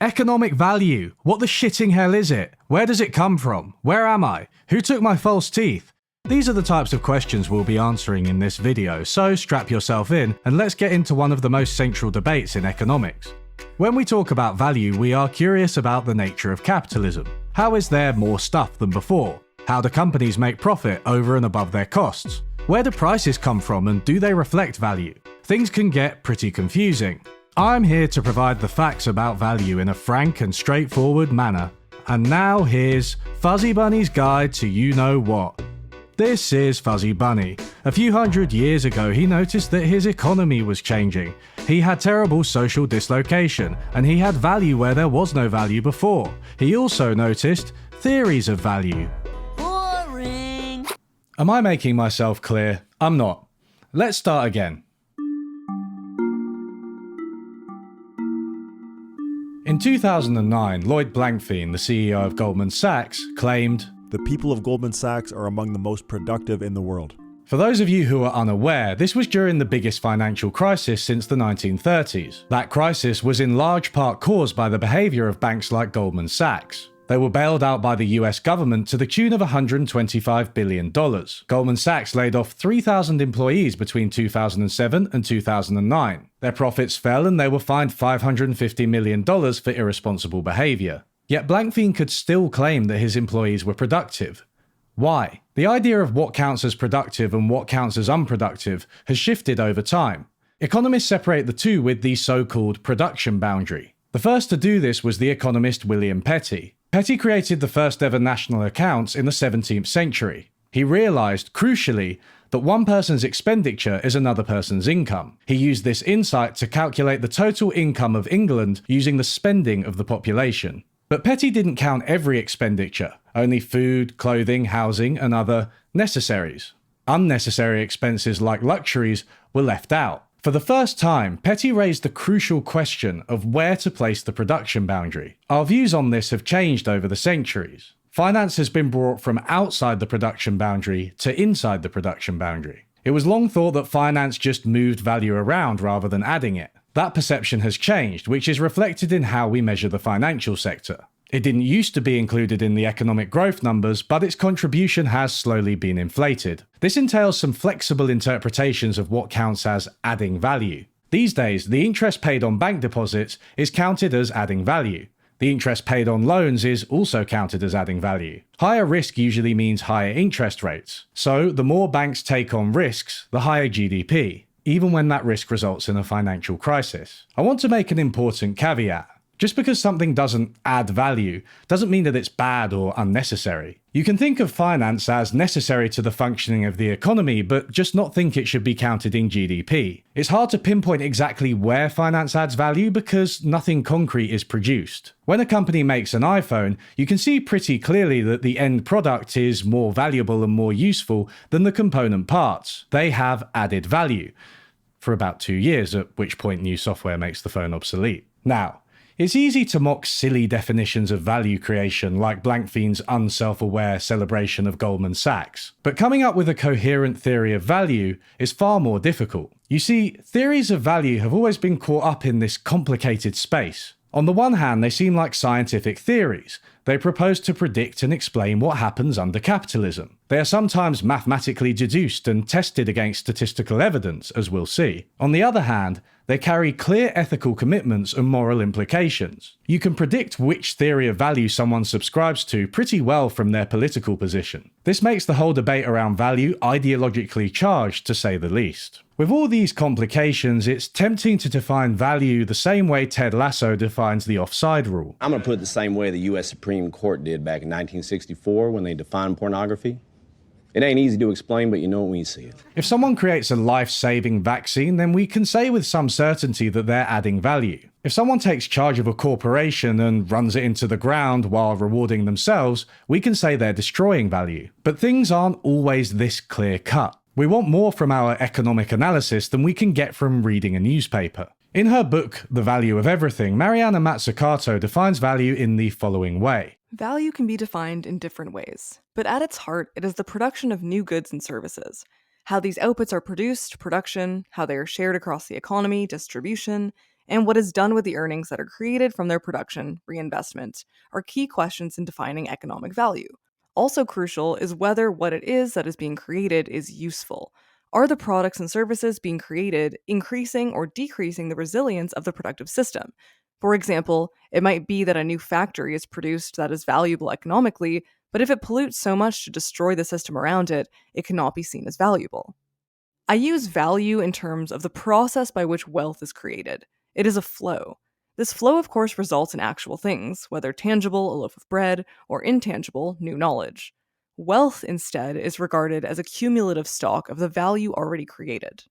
Economic value. What the shitting hell is it? Where does it come from? Where am I? Who took my false teeth? These are the types of questions we'll be answering in this video, so strap yourself in and let's get into one of the most central debates in economics. When we talk about value, we are curious about the nature of capitalism. How is there more stuff than before? How do companies make profit over and above their costs? Where do prices come from and do they reflect value? Things can get pretty confusing. I'm here to provide the facts about value in a frank and straightforward manner. And now here's Fuzzy Bunny's guide to you-know-what. This is Fuzzy Bunny. A few hundred years ago, he noticed that his economy was changing. He had terrible social dislocation, and he had value where there was no value before. He also noticed theories of value. Boring. Am I making myself clear? I'm not. Let's start again. In 2009, Lloyd Blankfein, the CEO of Goldman Sachs, claimed, "The people of Goldman Sachs are among the most productive in the world." For those of you who are unaware, this was during the biggest financial crisis since the 1930s. That crisis was in large part caused by the behavior of banks like Goldman Sachs. They were bailed out by the US government to the tune of $125 billion. Goldman Sachs laid off 3,000 employees between 2007 and 2009. Their profits fell and they were fined $550 million for irresponsible behavior. Yet Blankfein could still claim that his employees were productive. Why? The idea of what counts as productive and what counts as unproductive has shifted over time. Economists separate the two with the so-called production boundary. The first to do this was the economist William Petty. Petty created the first ever national accounts in the 17th century. He realized, crucially, that one person's expenditure is another person's income. He used this insight to calculate the total income of England using the spending of the population. But Petty didn't count every expenditure, only food, clothing, housing, and other necessaries. Unnecessary expenses like luxuries were left out. For the first time, Petty raised the crucial question of where to place the production boundary. Our views on this have changed over the centuries. Finance has been brought from outside the production boundary to inside the production boundary. It was long thought that finance just moved value around rather than adding it. That perception has changed, which is reflected in how we measure the financial sector. It didn't used to be included in the economic growth numbers, but its contribution has slowly been inflated. This entails some flexible interpretations of what counts as adding value. These days, the interest paid on bank deposits is counted as adding value. The interest paid on loans is also counted as adding value. Higher risk usually means higher interest rates. So, the more banks take on risks, the higher GDP, even when that risk results in a financial crisis. I want to make an important caveat. Just because something doesn't add value doesn't mean that it's bad or unnecessary. You can think of finance as necessary to the functioning of the economy, but just not think it should be counted in GDP. It's hard to pinpoint exactly where finance adds value because nothing concrete is produced. When a company makes an iPhone, you can see pretty clearly that the end product is more valuable and more useful than the component parts. They have added value. For about 2 years, at which point new software makes the phone obsolete. Now, it's easy to mock silly definitions of value creation like Blankfein's unself-aware celebration of Goldman Sachs. But coming up with a coherent theory of value is far more difficult. You see, theories of value have always been caught up in this complicated space. On the one hand, they seem like scientific theories. They propose to predict and explain what happens under capitalism. They are sometimes mathematically deduced and tested against statistical evidence, as we'll see. On the other hand, they carry clear ethical commitments and moral implications. You can predict which theory of value someone subscribes to pretty well from their political position. This makes the whole debate around value ideologically charged, to say the least. With all these complications, it's tempting to define value the same way Ted Lasso defines the offside rule. I'm going to put it the same way the U.S. Supreme Court did back in 1964 when they defined pornography. It ain't easy to explain, but you know it when you see it. If someone creates a life-saving vaccine, then we can say with some certainty that they're adding value. If someone takes charge of a corporation and runs it into the ground while rewarding themselves, we can say they're destroying value. But things aren't always this clear-cut. We want more from our economic analysis than we can get from reading a newspaper. In her book, The Value of Everything, Marianna Mazzucato defines value in the following way. Value can be defined in different ways, but at its heart, it is the production of new goods and services. How these outputs are produced, production, how they are shared across the economy, distribution, and what is done with the earnings that are created from their production reinvestment are key questions in defining economic value. Also crucial is whether what it is that is being created is useful. Are the products and services being created increasing or decreasing the resilience of the productive system? For example, it might be that a new factory is produced that is valuable economically, but if it pollutes so much to destroy the system around it, it cannot be seen as valuable. I use value in terms of the process by which wealth is created. It is a flow. This flow, of course, results in actual things, whether tangible, a loaf of bread, or intangible, new knowledge. Wealth, instead, is regarded as a cumulative stock of the value already created.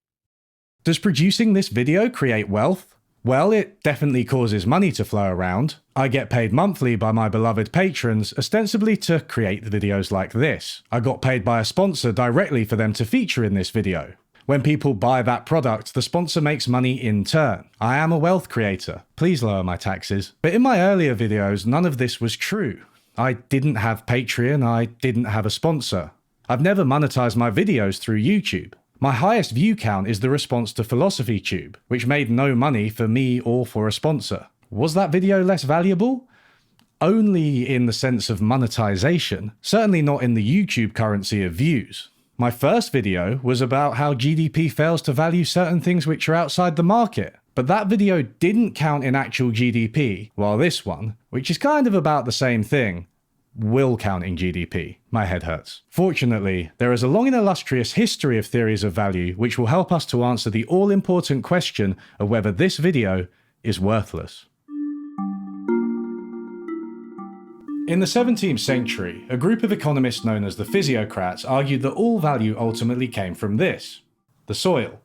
Does producing this video create wealth? Well, it definitely causes money to flow around. I get paid monthly by my beloved patrons, ostensibly to create videos like this. I got paid by a sponsor directly for them to feature in this video. When people buy that product, the sponsor makes money in turn. I am a wealth creator. Please lower my taxes. But in my earlier videos, none of this was true. I didn't have Patreon, I didn't have a sponsor. I've never monetized my videos through YouTube. My highest view count is the response to PhilosophyTube, which made no money for me or for a sponsor. Was that video less valuable? Only in the sense of monetization, certainly not in the YouTube currency of views. My first video was about how GDP fails to value certain things which are outside the market, but that video didn't count in actual GDP, while this one, which is kind of about the same thing, will count in GDP. My head hurts. Fortunately, there is a long and illustrious history of theories of value which will help us to answer the all-important question of whether this video is worthless. In the 17th century, a group of economists known as the physiocrats argued that all value ultimately came from this, the soil.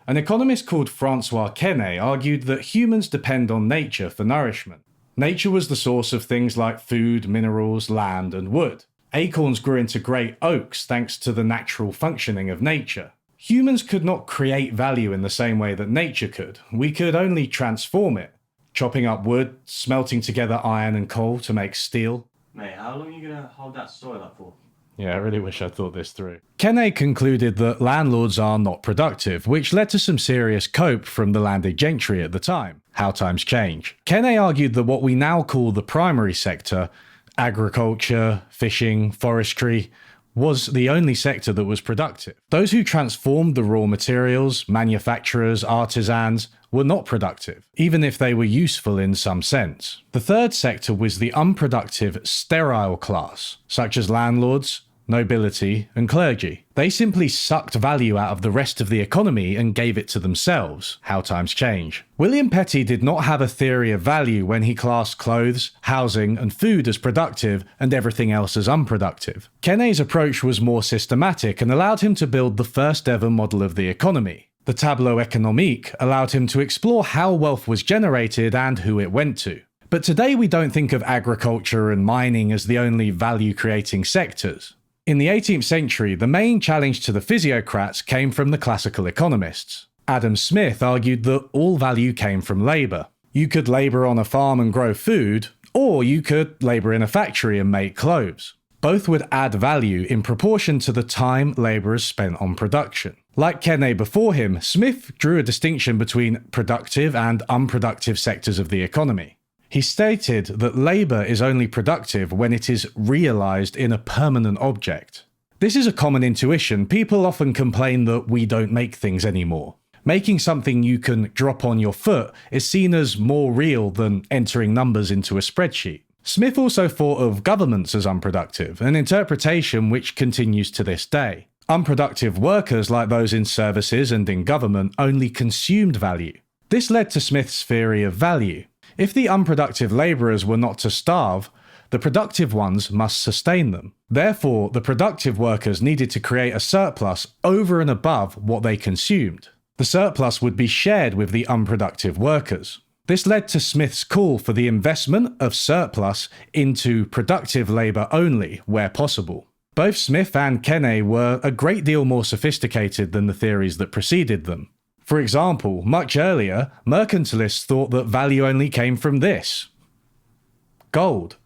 An economist called Francois Quesnay argued that humans depend on nature for nourishment. Nature was the source of things like food, minerals, land, and wood. Acorns grew into great oaks thanks to the natural functioning of nature. Humans could not create value in the same way that nature could. We could only transform it. Chopping up wood, smelting together iron and coal to make steel. Mate, how long are you going to hold that soil up for? Yeah, I really wish I thought this through. Quesnay concluded that landlords are not productive, which led to some serious cope from the landed gentry at the time. How times change. Quesnay argued that what we now call the primary sector, agriculture, fishing, forestry, was the only sector that was productive. Those who transformed the raw materials, manufacturers, artisans, were not productive, even if they were useful in some sense. The third sector was the unproductive, sterile class, such as landlords, nobility, and clergy. They simply sucked value out of the rest of the economy and gave it to themselves. How times change. William Petty did not have a theory of value when he classed clothes, housing, and food as productive and everything else as unproductive. Quesnay's approach was more systematic and allowed him to build the first ever model of the economy. The tableau économique allowed him to explore how wealth was generated and who it went to. But today we don't think of agriculture and mining as the only value-creating sectors. In the 18th century, the main challenge to the physiocrats came from the classical economists. Adam Smith argued that all value came from labour. You could labour on a farm and grow food, or you could labour in a factory and make clothes. Both would add value in proportion to the time labourers spent on production. Like Quesnay before him, Smith drew a distinction between productive and unproductive sectors of the economy. He stated that labour is only productive when it is realised in a permanent object. This is a common intuition. People often complain that we don't make things anymore. Making something you can drop on your foot is seen as more real than entering numbers into a spreadsheet. Smith also thought of governments as unproductive, an interpretation which continues to this day. Unproductive workers, like those in services and in government, only consumed value. This led to Smith's theory of value. If the unproductive labourers were not to starve, the productive ones must sustain them. Therefore, the productive workers needed to create a surplus over and above what they consumed. The surplus would be shared with the unproductive workers. This led to Smith's call for the investment of surplus into productive labour only, where possible. Both Smith and Quesnay were a great deal more sophisticated than the theories that preceded them. For example, much earlier, mercantilists thought that value only came from this: gold.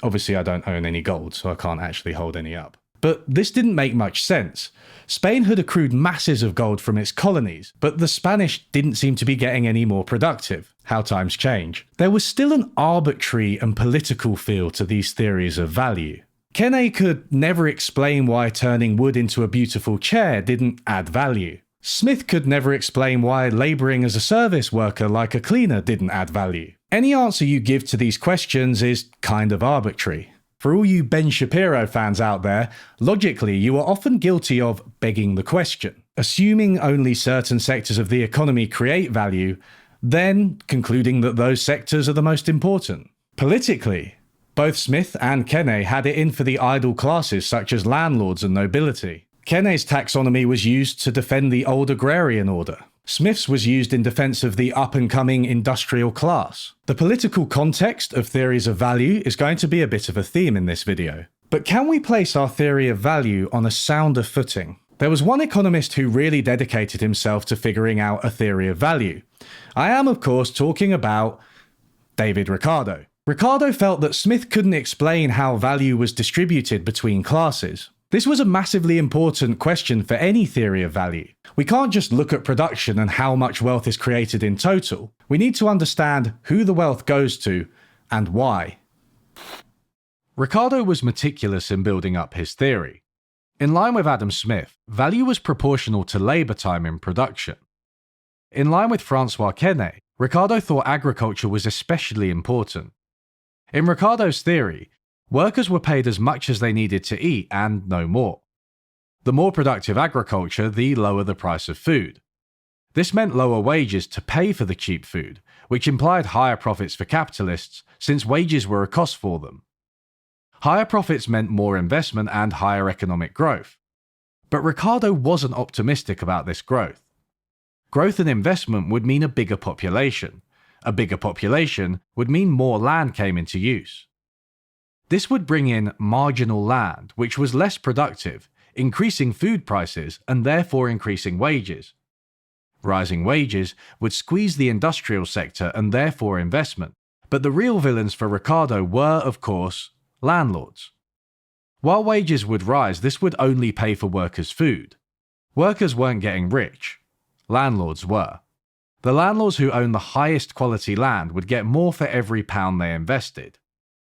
Obviously, I don't own any gold, so I can't actually hold any up. But this didn't make much sense. Spain had accrued masses of gold from its colonies, but the Spanish didn't seem to be getting any more productive. How times change. There was still an arbitrary and political feel to these theories of value. Kenne could never explain why turning wood into a beautiful chair didn't add value. Smith could never explain why labouring as a service worker like a cleaner didn't add value. Any answer you give to these questions is kind of arbitrary. For all you Ben Shapiro fans out there, logically you are often guilty of begging the question, assuming only certain sectors of the economy create value, then concluding that those sectors are the most important. Politically, both Smith and Kenne had it in for the idle classes such as landlords and nobility. Kenne's taxonomy was used to defend the old agrarian order. Smith's was used in defense of the up-and-coming industrial class. The political context of theories of value is going to be a bit of a theme in this video. But can we place our theory of value on a sounder footing? There was one economist who really dedicated himself to figuring out a theory of value. I am, of course, talking about David Ricardo. Ricardo felt that Smith couldn't explain how value was distributed between classes. This was a massively important question for any theory of value. We can't just look at production and how much wealth is created in total. We need to understand who the wealth goes to and why. Ricardo was meticulous in building up his theory. In line with Adam Smith, value was proportional to labour time in production. In line with Francois Kenne, Ricardo thought agriculture was especially important. In Ricardo's theory, workers were paid as much as they needed to eat and no more. The more productive agriculture, the lower the price of food. This meant lower wages to pay for the cheap food, which implied higher profits for capitalists since wages were a cost for them. Higher profits meant more investment and higher economic growth. But Ricardo wasn't optimistic about this growth. Growth and investment would mean a bigger population. A bigger population would mean more land came into use. This would bring in marginal land, which was less productive, increasing food prices and therefore increasing wages. Rising wages would squeeze the industrial sector and therefore investment. But the real villains for Ricardo were, of course, landlords. While wages would rise, this would only pay for workers' food. Workers weren't getting rich. Landlords were. The landlords who owned the highest quality land would get more for every pound they invested.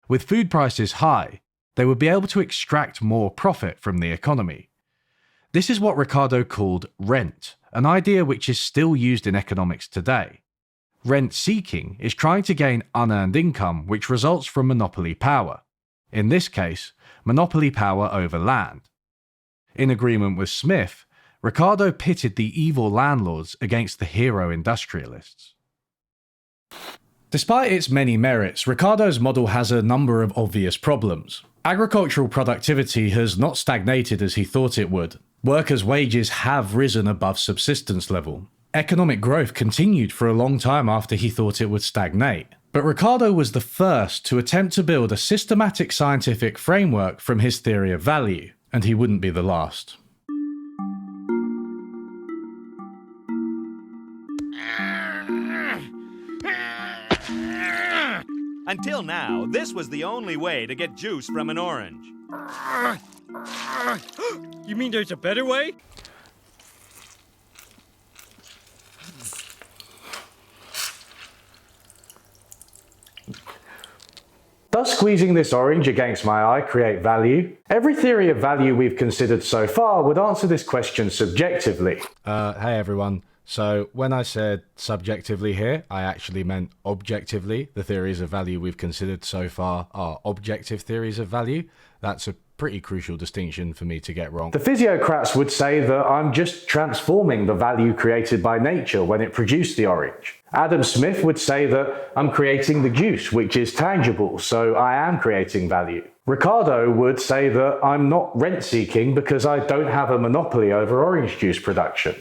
With food prices high, they would be able to extract more profit from the economy. This is what Ricardo called rent, an idea which is still used in economics today. Rent seeking is trying to gain unearned income which results from monopoly power. In this case, monopoly power over land. In agreement with Smith, Ricardo pitted the evil landlords against the hero industrialists. Despite its many merits, Ricardo's model has a number of obvious problems. Agricultural productivity has not stagnated as he thought it would. Workers' wages have risen above subsistence level. Economic growth continued for a long time after he thought it would stagnate. But Ricardo was the first to attempt to build a systematic scientific framework from his theory of value, and he wouldn't be the last. Until now, this was the only way to get juice from an orange. You mean there's a better way? Does squeezing this orange against my eye create value? Every theory of value we've considered so far would answer this question subjectively. Hey everyone. So when I said subjectively here, I actually meant objectively. The theories of value we've considered so far are objective theories of value. That's a pretty crucial distinction for me to get wrong. The physiocrats would say that I'm just transforming the value created by nature when it produced the orange. Adam Smith would say that I'm creating the juice, which is tangible, so I am creating value. Ricardo would say that I'm not rent-seeking because I don't have a monopoly over orange juice production.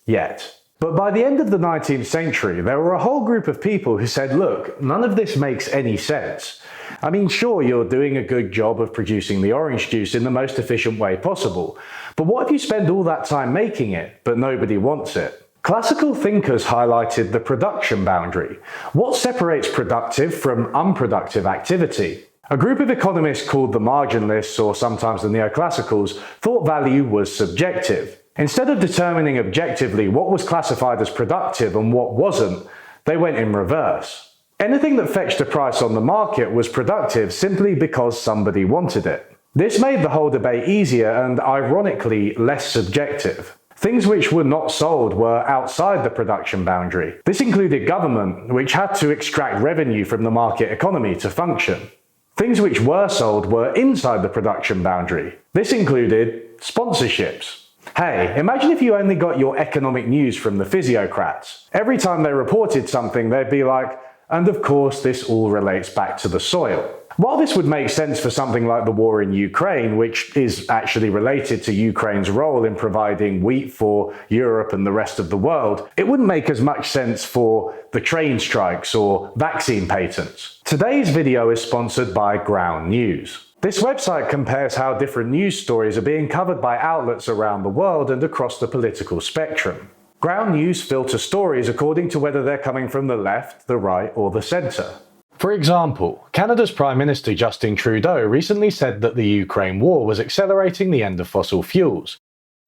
Yet. But by the end of the 19th century, there were a whole group of people who said, look, none of this makes any sense. I mean, sure, you're doing a good job of producing the orange juice in the most efficient way possible, but what if you spend all that time making it, but nobody wants it? Classical thinkers highlighted the production boundary. What separates productive from unproductive activity? A group of economists called the marginalists, or sometimes the neoclassicals, thought value was subjective. Instead of determining objectively what was classified as productive and what wasn't, they went in reverse. Anything that fetched a price on the market was productive simply because somebody wanted it. This made the whole debate easier and, ironically, less subjective. Things which were not sold were outside the production boundary. This included government, which had to extract revenue from the market economy to function. Things which were sold were inside the production boundary. This included sponsorships. Hey, imagine if you only got your economic news from the physiocrats. Every time they reported something, they'd be like, and of course this all relates back to the soil. While this would make sense for something like the war in Ukraine, which is actually related to Ukraine's role in providing wheat for Europe and the rest of the world, it wouldn't make as much sense for the train strikes or vaccine patents. Today's video is sponsored by Ground News. This website compares how different news stories are being covered by outlets around the world and across the political spectrum. Ground News filter stories according to whether they're coming from the left, the right, or the centre. For example, Canada's Prime Minister Justin Trudeau recently said that the Ukraine war was accelerating the end of fossil fuels.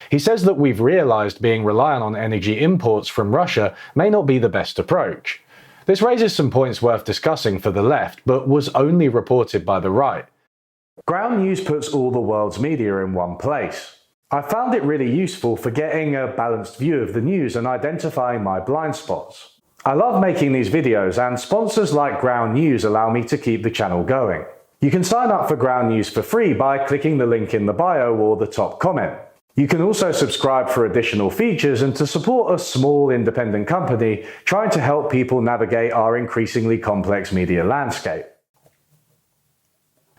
He says that we've realised being reliant on energy imports from Russia may not be the best approach. This raises some points worth discussing for the left, but was only reported by the right. Ground News puts all the world's media in one place. I found it really useful for getting a balanced view of the news and identifying my blind spots. I love making these videos, and sponsors like Ground News allow me to keep the channel going. You can sign up for Ground News for free by clicking the link in the bio or the top comment. You can also subscribe for additional features and to support a small independent company trying to help people navigate our increasingly complex media landscape.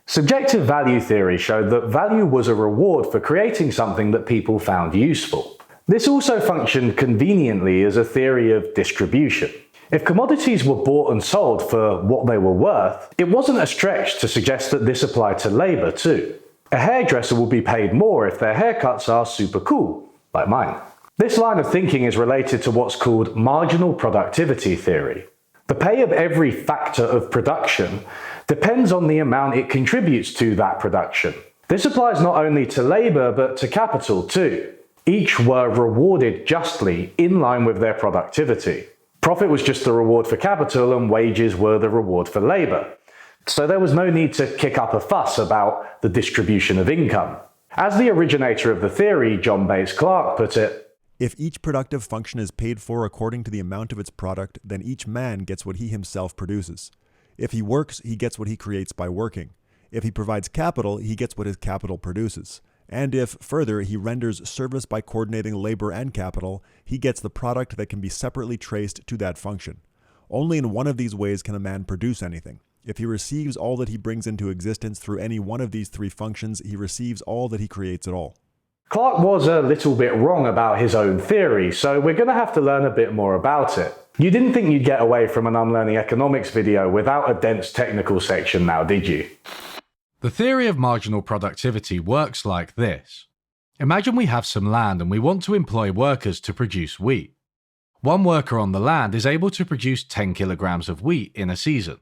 Subjective value theory showed that value was a reward for creating something that people found useful. This also functioned conveniently as a theory of distribution. If commodities were bought and sold for what they were worth, it wasn't a stretch to suggest that this applied to labour too. A hairdresser will be paid more if their haircuts are super cool, like mine. This line of thinking is related to what's called marginal productivity theory. The pay of every factor of production depends on the amount it contributes to that production. This applies not only to labour but to capital too. Each were rewarded justly in line with their productivity. Profit was just the reward for capital and wages were the reward for labour. So there was no need to kick up a fuss about the distribution of income. As the originator of the theory, John Bates Clark, put it, If each productive function is paid for according to the amount of its product, then each man gets what he himself produces. If he works, he gets what he creates by working. If he provides capital, he gets what his capital produces. And if, further, he renders service by coordinating labor and capital, he gets the product that can be separately traced to that function. Only in one of these ways can a man produce anything. If he receives all that he brings into existence through any one of these three functions, he receives all that he creates at all. Clark was a little bit wrong about his own theory, so we're going to have to learn a bit more about it. You didn't think you'd get away from an Unlearning Economics video without a dense technical section now, did you? The theory of marginal productivity works like this. Imagine we have some land and we want to employ workers to produce wheat. One worker on the land is able to produce 10 kilograms of wheat in a season.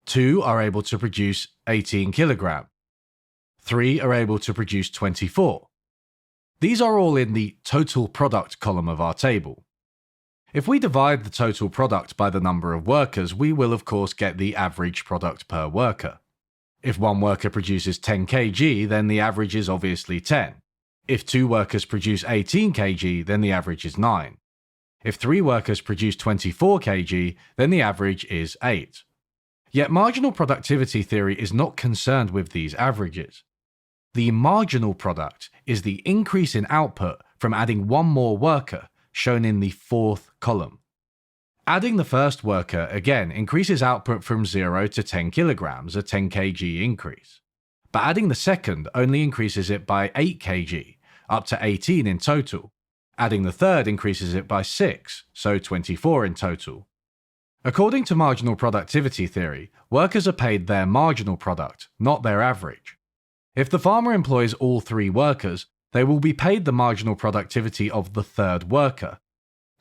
2 are able to produce 18 kilograms. 3 are able to produce 24. These are all in the total product column of our table. If we divide the total product by the number of workers, we will of course get the average product per worker. If one worker produces 10 kg, then the average is obviously 10. If 2 workers produce 18 kg, then the average is 9. If 3 workers produce 24 kg, then the average is 8. Yet marginal productivity theory is not concerned with these averages. The marginal product is the increase in output from adding one more worker, shown in the 4th column. Adding the first worker again increases output from 0 to 10 kilograms, a 10 kg increase. But adding the second only increases it by 8 kg, up to 18 in total. Adding the third increases it by 6, so 24 in total. According to marginal productivity theory, workers are paid their marginal product, not their average. If the farmer employs all 3 workers, they will be paid the marginal productivity of the third worker,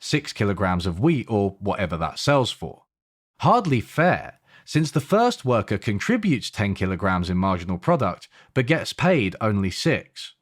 6 kilograms of wheat or whatever that sells for. Hardly fair, since the first worker contributes 10 kilograms in marginal product, but gets paid only 6.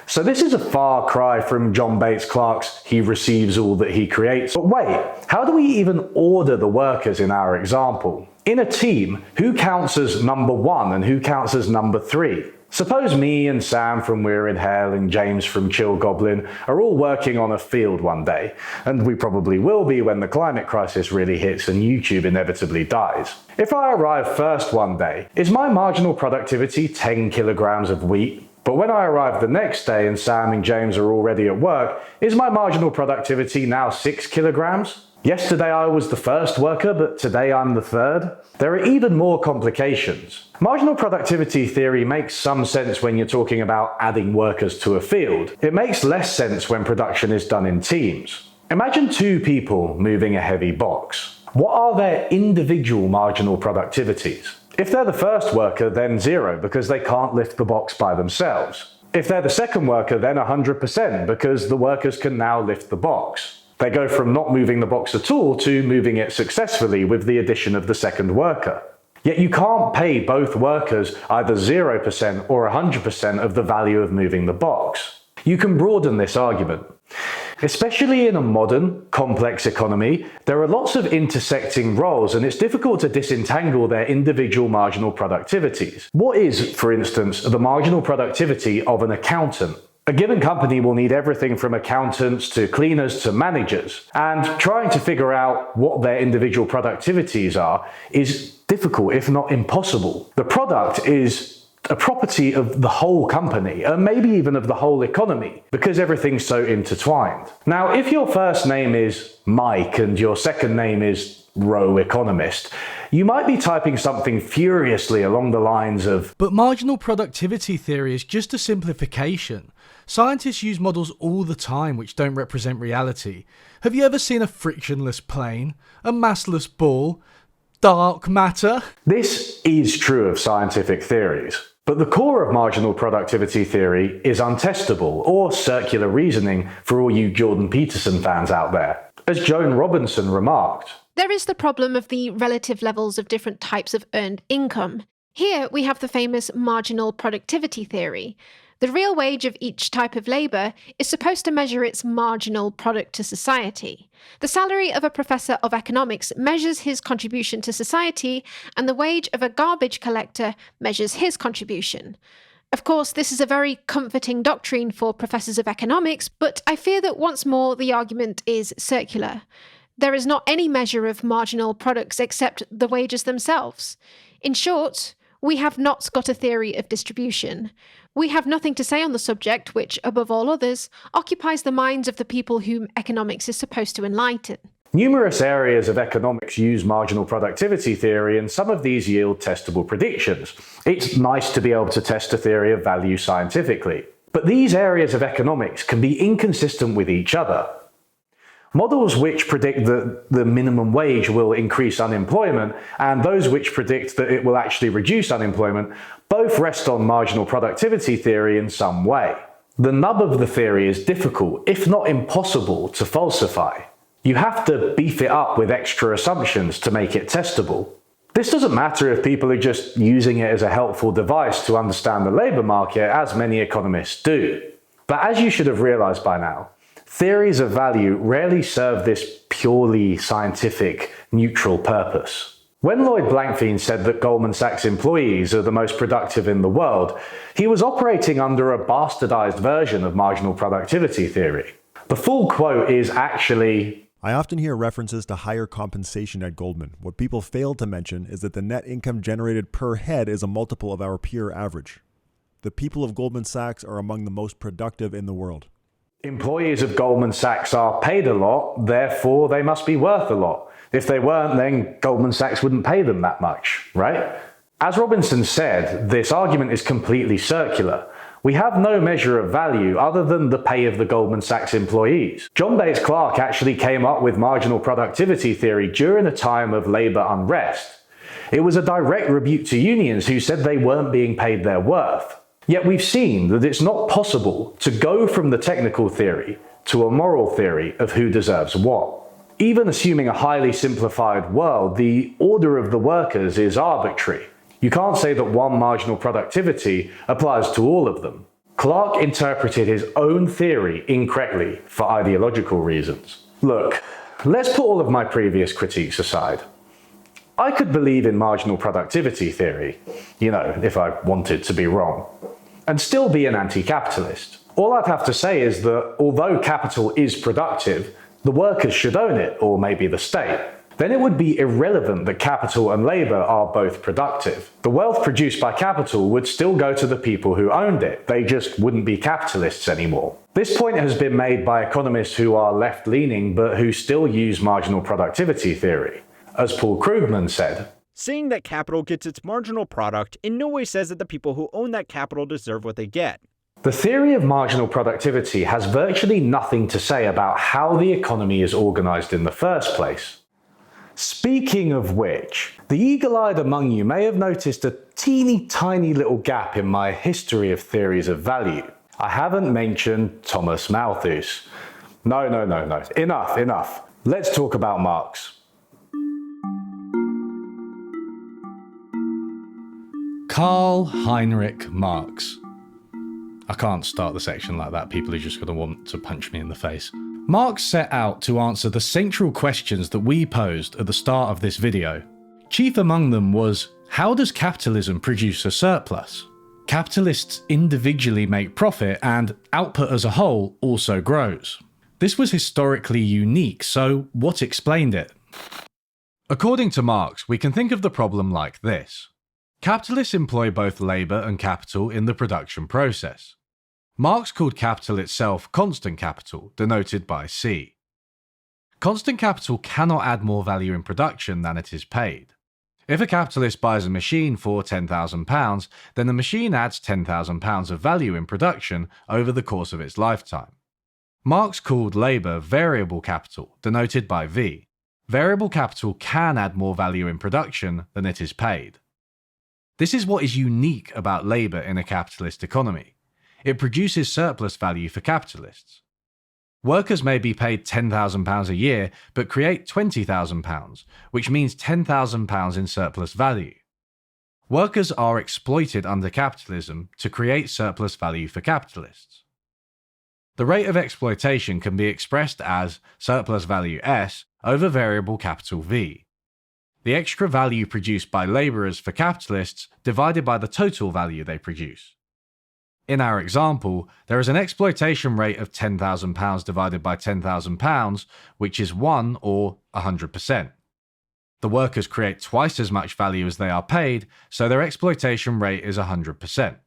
So this is a far cry from John Bates Clark's "he receives all that he creates." But wait, how do we even order the workers in our example? In a team, who counts as number 1 and who counts as number 3? Suppose me and Sam from We're in Hell and James from Chill Goblin are all working on a field one day, and we probably will be when the climate crisis really hits and YouTube inevitably dies. If I arrive first one day, is my marginal productivity 10 kilograms of wheat? But when I arrive the next day and Sam and James are already at work, is my marginal productivity now 6 kilograms? Yesterday I was the first worker, but today I'm the third? There are even more complications. Marginal productivity theory makes some sense when you're talking about adding workers to a field. It makes less sense when production is done in teams. Imagine 2 people moving a heavy box. What are their individual marginal productivities? If they're the first worker, then 0, because they can't lift the box by themselves. If they're the second worker, then 100%, because the workers can now lift the box. They go from not moving the box at all to moving it successfully with the addition of the second worker. Yet you can't pay both workers either 0% or 100% of the value of moving the box. You can broaden this argument. Especially in a modern, complex economy, there are lots of intersecting roles and it's difficult to disentangle their individual marginal productivities. What is, for instance, the marginal productivity of an accountant? A given company will need everything from accountants to cleaners to managers, and trying to figure out what their individual productivities are is difficult, if not impossible. The product is a property of the whole company, and maybe even of the whole economy, because everything's so intertwined. Now, if your first name is Mike and your second name is Row Economist, you might be typing something furiously along the lines of, "But marginal productivity theory is just a simplification. Scientists use models all the time which don't represent reality. Have you ever seen a frictionless plane? A massless ball? Dark matter?" This is true of scientific theories. But the core of marginal productivity theory is untestable, or circular reasoning for all you Jordan Peterson fans out there. As Joan Robinson remarked, "There is the problem of the relative levels of different types of earned income. Here we have the famous marginal productivity theory. The real wage of each type of labour is supposed to measure its marginal product to society. The salary of a professor of economics measures his contribution to society, and the wage of a garbage collector measures his contribution. Of course, this is a very comforting doctrine for professors of economics, but I fear that once more the argument is circular. There is not any measure of marginal products except the wages themselves. In short, we have not got a theory of distribution. We have nothing to say on the subject which, above all others, occupies the minds of the people whom economics is supposed to enlighten." numerous areas of economics use marginal productivity theory, and some of these yield testable predictions. It's nice to be able to test a theory of value scientifically. But these areas of economics can be inconsistent with each other. Models which predict that the minimum wage will increase unemployment and those which predict that it will actually reduce unemployment both rest on marginal productivity theory in some way. The nub of the theory is difficult, if not impossible, to falsify. You have to beef it up with extra assumptions to make it testable. This doesn't matter if people are just using it as a helpful device to understand the labour market, as many economists do. But as you should have realised by now, theories of value rarely serve this purely scientific, neutral purpose. When Lloyd Blankfein said that Goldman Sachs employees are the most productive in the world, he was operating under a bastardized version of marginal productivity theory. The full quote is actually, I often hear references to higher compensation at Goldman. What people fail to mention is that the net income generated per head is a multiple of our peer average. The people of Goldman Sachs are among the most productive in the world. employees of Goldman Sachs are paid a lot, therefore they must be worth a lot. If they weren't, then Goldman Sachs wouldn't pay them that much, right? As Robinson said, this argument is completely circular. We have no measure of value other than the pay of the Goldman Sachs employees. John Bates Clark actually came up with marginal productivity theory during a time of labour unrest. It was a direct rebuke to unions who said they weren't being paid their worth. Yet we've seen that it's not possible to go from the technical theory to a moral theory of who deserves what. Even assuming a highly simplified world, the order of the workers is arbitrary. You can't say that one marginal productivity applies to all of them. Clark interpreted his own theory incorrectly for ideological reasons. Look, let's put all of my previous critiques aside. I could believe in marginal productivity theory, if I wanted to be wrong, and still be an anti-capitalist. All I'd have to say is that although capital is productive, the workers should own it, or maybe the state. Then it would be irrelevant that capital and labour are both productive. The wealth produced by capital would still go to the people who owned it. They just wouldn't be capitalists anymore. This point has been made by economists who are left-leaning but who still use marginal productivity theory. As Paul Krugman said, saying that capital gets its marginal product in no way says that the people who own that capital deserve what they get. the theory of marginal productivity has virtually nothing to say about how the economy is organized in the first place. Speaking of which, the eagle-eyed among you may have noticed a teeny tiny little gap in my history of theories of value. I haven't mentioned Thomas Malthus. No. Enough. Let's talk about Marx. Karl Heinrich Marx. I can't start the section like that, people are just going to want to punch me in the face. Marx set out to answer the central questions that we posed at the start of this video. Chief among them was, how does capitalism produce a surplus? Capitalists individually make profit and output as a whole also grows. This was historically unique, so what explained it? According to Marx, we can think of the problem like this. Capitalists employ both labour and capital in the production process. Marx called capital itself constant capital, denoted by C. Constant capital cannot add more value in production than it is paid. If a capitalist buys a machine for £10,000, then the machine adds £10,000 of value in production over the course of its lifetime. Marx called labour variable capital, denoted by V. Variable capital can add more value in production than it is paid. This is what is unique about labour in a capitalist economy. It produces surplus value for capitalists. Workers may be paid £10,000 a year, but create £20,000, which means £10,000 in surplus value. Workers are exploited under capitalism to create surplus value for capitalists. The rate of exploitation can be expressed as surplus value S over variable capital V. The extra value produced by labourers for capitalists divided by the total value they produce. In our example, there is an exploitation rate of £10,000 divided by £10,000, which is 1 or 100%. The workers create twice as much value as they are paid, so their exploitation rate is 100%.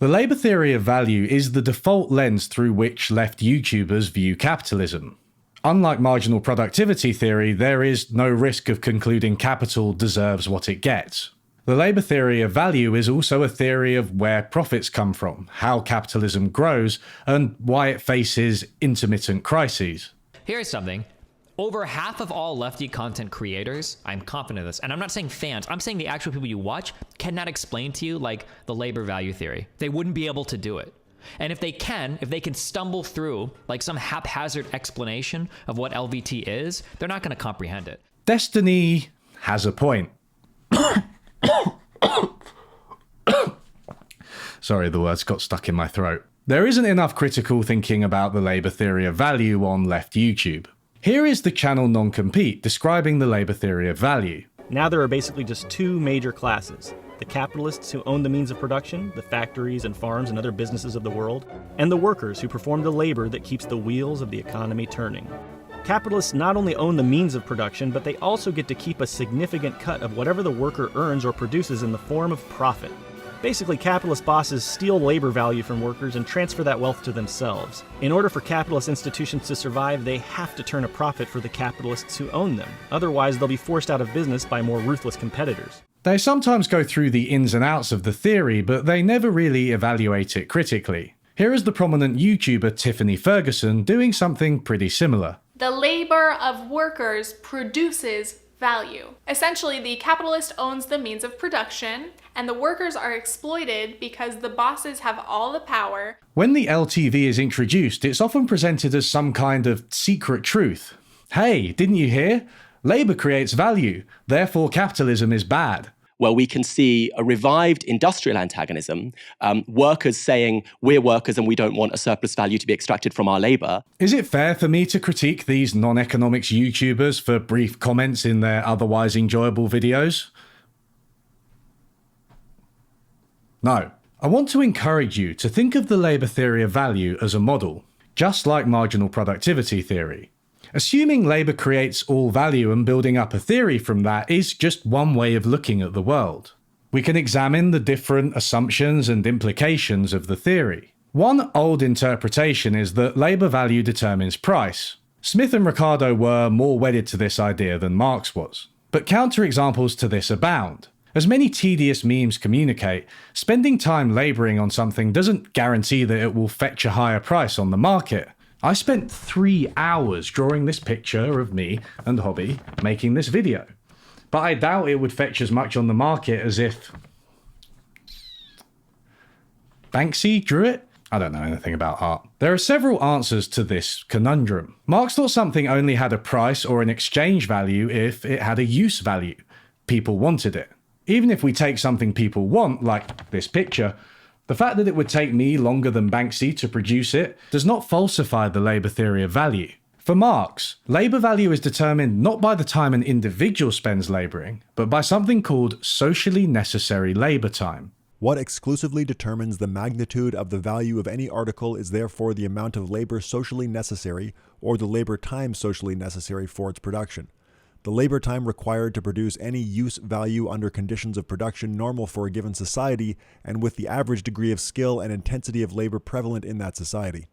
The labour theory of value is the default lens through which left YouTubers view capitalism. Unlike marginal productivity theory, there is no risk of concluding capital deserves what it gets. The labour theory of value is also a theory of where profits come from, how capitalism grows, and why it faces intermittent crises. Here's something. Over half of all lefty content creators, I'm confident of this, and I'm not saying fans, I'm saying the actual people you watch, cannot explain to you like the labour value theory. They wouldn't be able to do it. And if they can stumble through like some haphazard explanation of what LVT is, they're not going to comprehend it. Destiny has a point. Sorry, the words got stuck in my throat. There isn't enough critical thinking about the labour theory of value on left YouTube. Here is the channel NonCompete describing the labour theory of value. Now there are basically just two major classes. The capitalists who own the means of production, the factories and farms and other businesses of the world, and the workers who perform the labor that keeps the wheels of the economy turning. Capitalists not only own the means of production, but they also get to keep a significant cut of whatever the worker earns or produces in the form of profit. Basically, capitalist bosses steal labor value from workers and transfer that wealth to themselves. In order for capitalist institutions to survive, they have to turn a profit for the capitalists who own them. Otherwise, they'll be forced out of business by more ruthless competitors. They sometimes go through the ins and outs of the theory, but they never really evaluate it critically. Here is the prominent YouTuber Tiffany Ferguson doing something pretty similar. The labor of workers produces value. Essentially, the capitalist owns the means of production, and the workers are exploited because the bosses have all the power. When the LTV is introduced, it's often presented as some kind of secret truth. Hey, didn't you hear? Labour creates value, therefore capitalism is bad. Well, we can see a revived industrial antagonism, workers saying, we're workers and we don't want a surplus value to be extracted from our labour. Is it fair for me to critique these non-economics YouTubers for brief comments in their otherwise enjoyable videos? No. I want to encourage you to think of the labour theory of value as a model, just like marginal productivity theory. Assuming labour creates all value and building up a theory from that is just one way of looking at the world. We can examine the different assumptions and implications of the theory. One old interpretation is that labour value determines price. Smith and Ricardo were more wedded to this idea than Marx was. But counterexamples to this abound. As many tedious memes communicate, spending time labouring on something doesn't guarantee that it will fetch a higher price on the market. I spent 3 hours drawing this picture of me and Hobbie making this video, but I doubt it would fetch as much on the market as if Banksy drew it? I don't know anything about art. There are several answers to this conundrum. Marx thought something only had a price or an exchange value if it had a use value. People wanted it. Even if we take something people want, like this picture, the fact that it would take me longer than Banksy to produce it does not falsify the labour theory of value. For Marx, labour value is determined not by the time an individual spends labouring, but by something called socially necessary labour time. What exclusively determines the magnitude of the value of any article is therefore the amount of labour socially necessary, or the labour time socially necessary for its production. The labor time required to produce any use value under conditions of production normal for a given society and with the average degree of skill and intensity of labor prevalent in that society.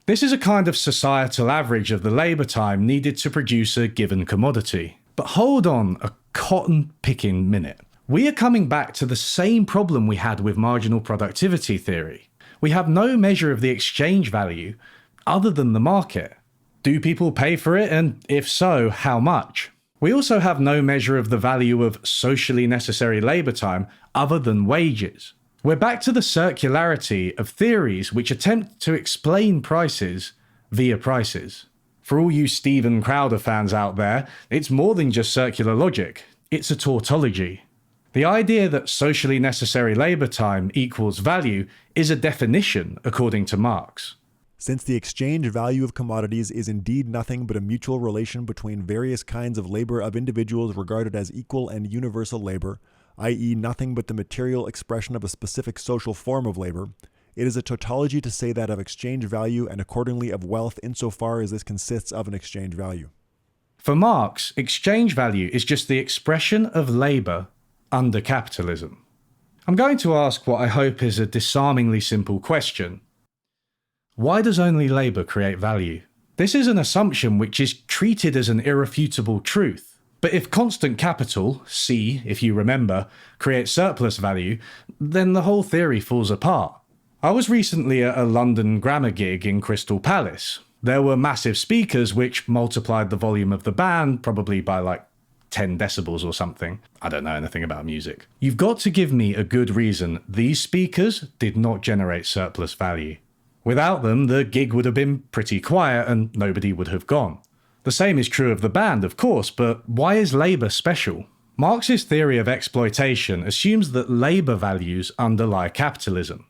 This is a kind of societal average of the labor time needed to produce a given commodity. But hold on a cotton-picking minute. We are coming back to the same problem we had with marginal productivity theory. We have no measure of the exchange value other than the market. Do people pay for it, and if so, how much? We also have no measure of the value of socially necessary labour time other than wages. We're back to the circularity of theories which attempt to explain prices via prices. For all you Steven Crowder fans out there, it's more than just circular logic, it's a tautology. The idea that socially necessary labour time equals value is a definition according to Marx. Since the exchange value of commodities is indeed nothing but a mutual relation between various kinds of labor of individuals regarded as equal and universal labor, i.e. nothing but the material expression of a specific social form of labor, it is a tautology to say that of exchange value and accordingly of wealth insofar as this consists of an exchange value. For Marx, exchange value is just the expression of labour under capitalism. I'm going to ask what I hope is a disarmingly simple question. Why does only labour create value? This is an assumption which is treated as an irrefutable truth. But if constant capital, C, if you remember, creates surplus value, then the whole theory falls apart. I was recently at a London grammar gig in Crystal Palace. There were massive speakers which multiplied the volume of the band, probably by like 10 decibels or something. I don't know anything about music. You've got to give me a good reason these speakers did not generate surplus value. Without them, the gig would have been pretty quiet and nobody would have gone. The same is true of the band, of course, but why is labour special? Marx's theory of exploitation assumes that labour values underlie capitalism.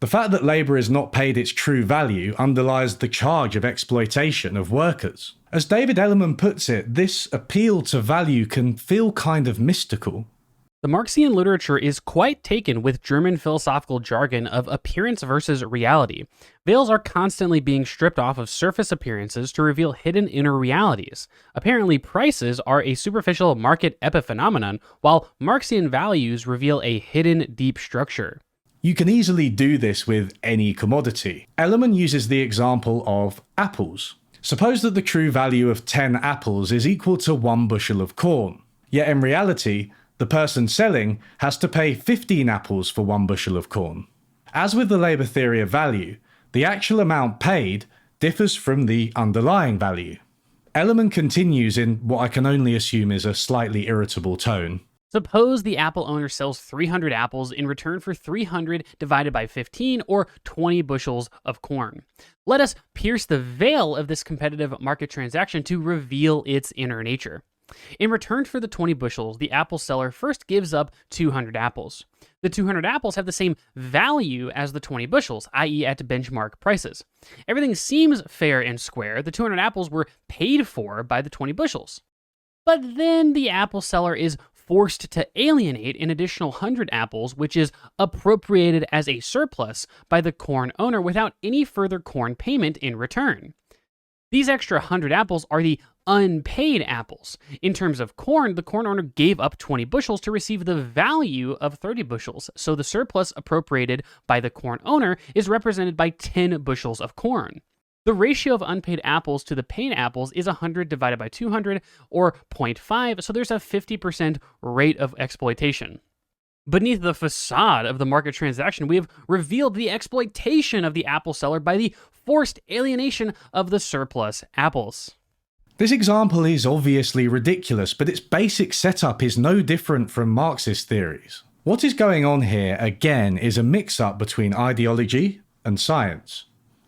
The fact that labour is not paid its true value underlies the charge of exploitation of workers. As David Ellerman puts it, this appeal to value can feel kind of mystical. The Marxian literature is quite taken with German philosophical jargon of appearance versus reality. Veils are constantly being stripped off of surface appearances to reveal hidden inner realities. Apparently, prices are a superficial market epiphenomenon, while Marxian values reveal a hidden deep structure. You can easily do this with any commodity. Ellerman uses the example of apples. Suppose that the true value of 10 apples is equal to 1 bushel of corn. Yet in reality, the person selling has to pay 15 apples for 1 bushel of corn. As with the labour theory of value, the actual amount paid differs from the underlying value. Ellerman continues in what I can only assume is a slightly irritable tone. Suppose the apple owner sells 300 apples in return for 300 divided by 15 or 20 bushels of corn. Let us pierce the veil of this competitive market transaction to reveal its inner nature. In return for the 20 bushels, the apple seller first gives up 200 apples. The 200 apples have the same value as the 20 bushels, i.e. at benchmark prices. Everything seems fair and square. The 200 apples were paid for by the 20 bushels. But then the apple seller is forced to alienate an additional 100 apples, which is appropriated as a surplus by the corn owner without any further corn payment in return. These extra 100 apples are the unpaid apples. In terms of corn, the corn owner gave up 20 bushels to receive the value of 30 bushels, so the surplus appropriated by the corn owner is represented by 10 bushels of corn. The ratio of unpaid apples to the paid apples is 100 divided by 200, or 0.5, so there's a 50% rate of exploitation. Beneath the facade of the market transaction, we have revealed the exploitation of the apple seller by the forced alienation of the surplus apples. This example is obviously ridiculous, but its basic setup is no different from Marxist theories. What is going on here, again, is a mix-up between ideology and science.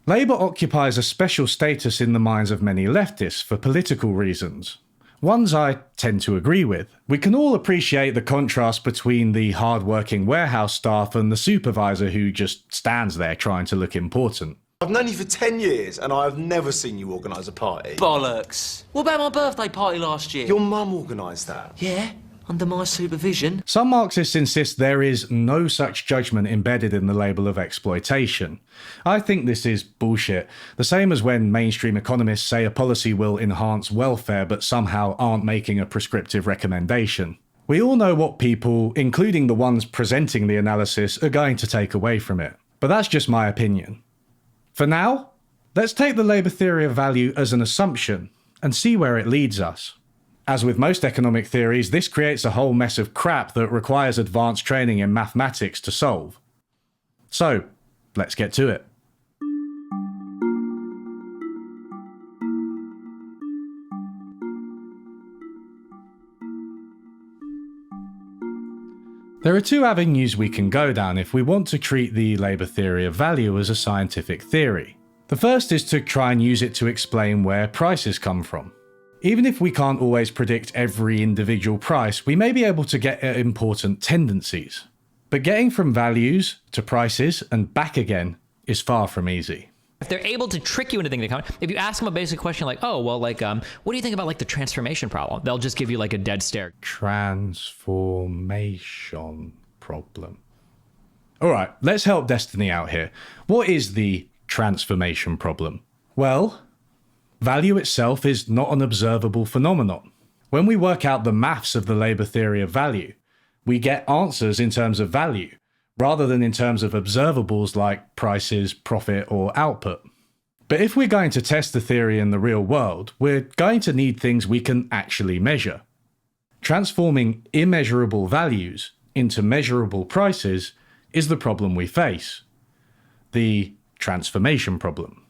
Labour occupies a special status in the minds of many leftists for political reasons. Ones I tend to agree with. We can all appreciate the contrast between the hard-working warehouse staff and the supervisor who just stands there trying to look important. I've known you for 10 years and I've never seen you organise a party. Bollocks. What about my birthday party last year? Your mum organised that. Yeah, under my supervision. Some Marxists insist there is no such judgment embedded in the label of exploitation. I think this is bullshit. The same as when mainstream economists say a policy will enhance welfare but somehow aren't making a prescriptive recommendation. We all know what people, including the ones presenting the analysis, are going to take away from it. But that's just my opinion. For now, let's take the labour theory of value as an assumption and see where it leads us. As with most economic theories, this creates a whole mess of crap that requires advanced training in mathematics to solve. So, let's get to it. There are two avenues we can go down if we want to treat the labour theory of value as a scientific theory. The first is to try and use it to explain where prices come from. Even if we can't always predict every individual price, we may be able to get at important tendencies. But getting from values to prices and back again is far from easy. If they're able to trick you into thinking, if you ask them a basic question like, oh, well, what do you think about the transformation problem? They'll just give you a dead stare. Transformation problem. All right, let's help Destiny out here. What is the transformation problem? Well, value itself is not an observable phenomenon. When we work out the maths of the labour theory of value, we get answers in terms of value, rather than in terms of observables like prices, profit, or output. But if we're going to test the theory in the real world, we're going to need things we can actually measure. Transforming immeasurable values into measurable prices is the problem we face. The transformation problem.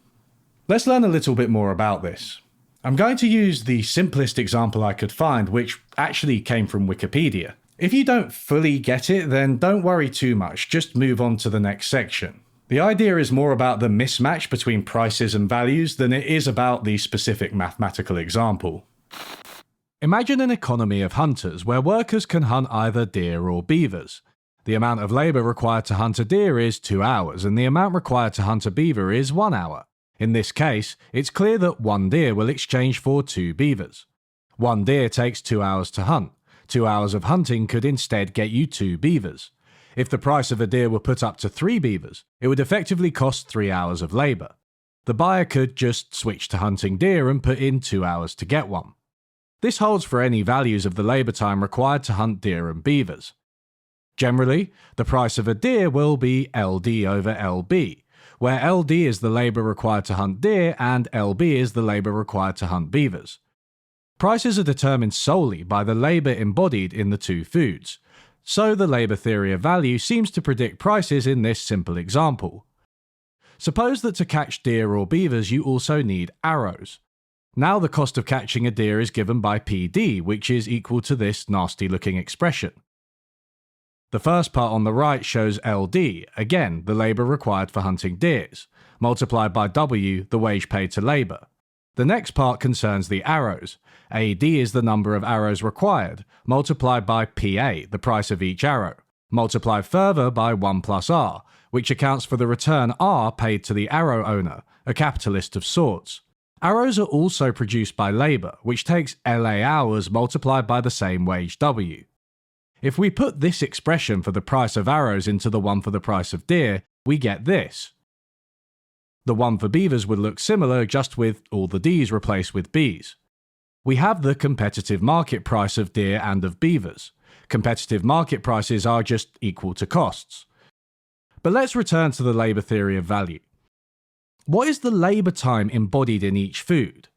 Let's learn a little bit more about this. I'm going to use the simplest example I could find, which actually came from Wikipedia. If you don't fully get it, then don't worry too much, just move on to the next section. The idea is more about the mismatch between prices and values than it is about the specific mathematical example. Imagine an economy of hunters where workers can hunt either deer or beavers. The amount of labour required to hunt a deer is 2 hours, and the amount required to hunt a beaver is 1 hour. In this case, it's clear that 1 deer will exchange for 2 beavers. 1 deer takes 2 hours to hunt. 2 hours of hunting could instead get you 2 beavers. If the price of a deer were put up to 3 beavers, it would effectively cost 3 hours of labour. The buyer could just switch to hunting deer and put in 2 hours to get one. This holds for any values of the labour time required to hunt deer and beavers. Generally, the price of a deer will be LD over LB, where LD is the labour required to hunt deer and LB is the labour required to hunt beavers. Prices are determined solely by the labour embodied in the two foods, so the labour theory of value seems to predict prices in this simple example. Suppose that to catch deer or beavers you also need arrows. Now the cost of catching a deer is given by PD, which is equal to this nasty looking expression. The first part on the right shows LD, again, the labour required for hunting deers, multiplied by W, the wage paid to labour. The next part concerns the arrows. AD is the number of arrows required, multiplied by PA, the price of each arrow, multiplied further by 1 plus R, which accounts for the return R paid to the arrow owner, a capitalist of sorts. Arrows are also produced by labour, which takes LA hours multiplied by the same wage W. If we put this expression for the price of arrows into the one for the price of deer, we get this. The one for beavers would look similar, just with all the D's replaced with B's. We have the competitive market price of deer and of beavers. Competitive market prices are just equal to costs. But let's return to the labour theory of value. What is the labour time embodied in each food?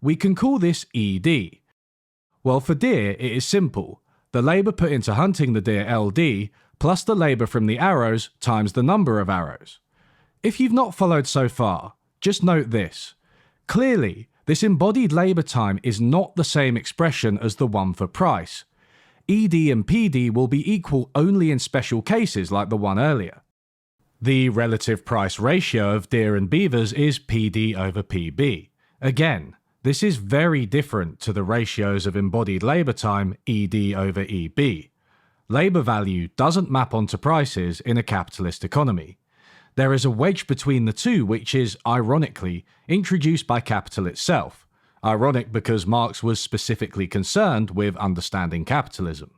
We can call this ED. Well, for deer, it is simple. The labour put into hunting the deer LD, plus the labour from the arrows times the number of arrows. If you've not followed so far, just note this. Clearly, this embodied labour time is not the same expression as the one for price. ED and PD will be equal only in special cases like the one earlier. The relative price ratio of deer and beavers is PD over PB. Again, this is very different to the ratios of embodied labour time ED over EB. Labour value doesn't map onto prices in a capitalist economy. There is a wedge between the two which is, ironically, introduced by capital itself. Ironic because Marx was specifically concerned with understanding capitalism.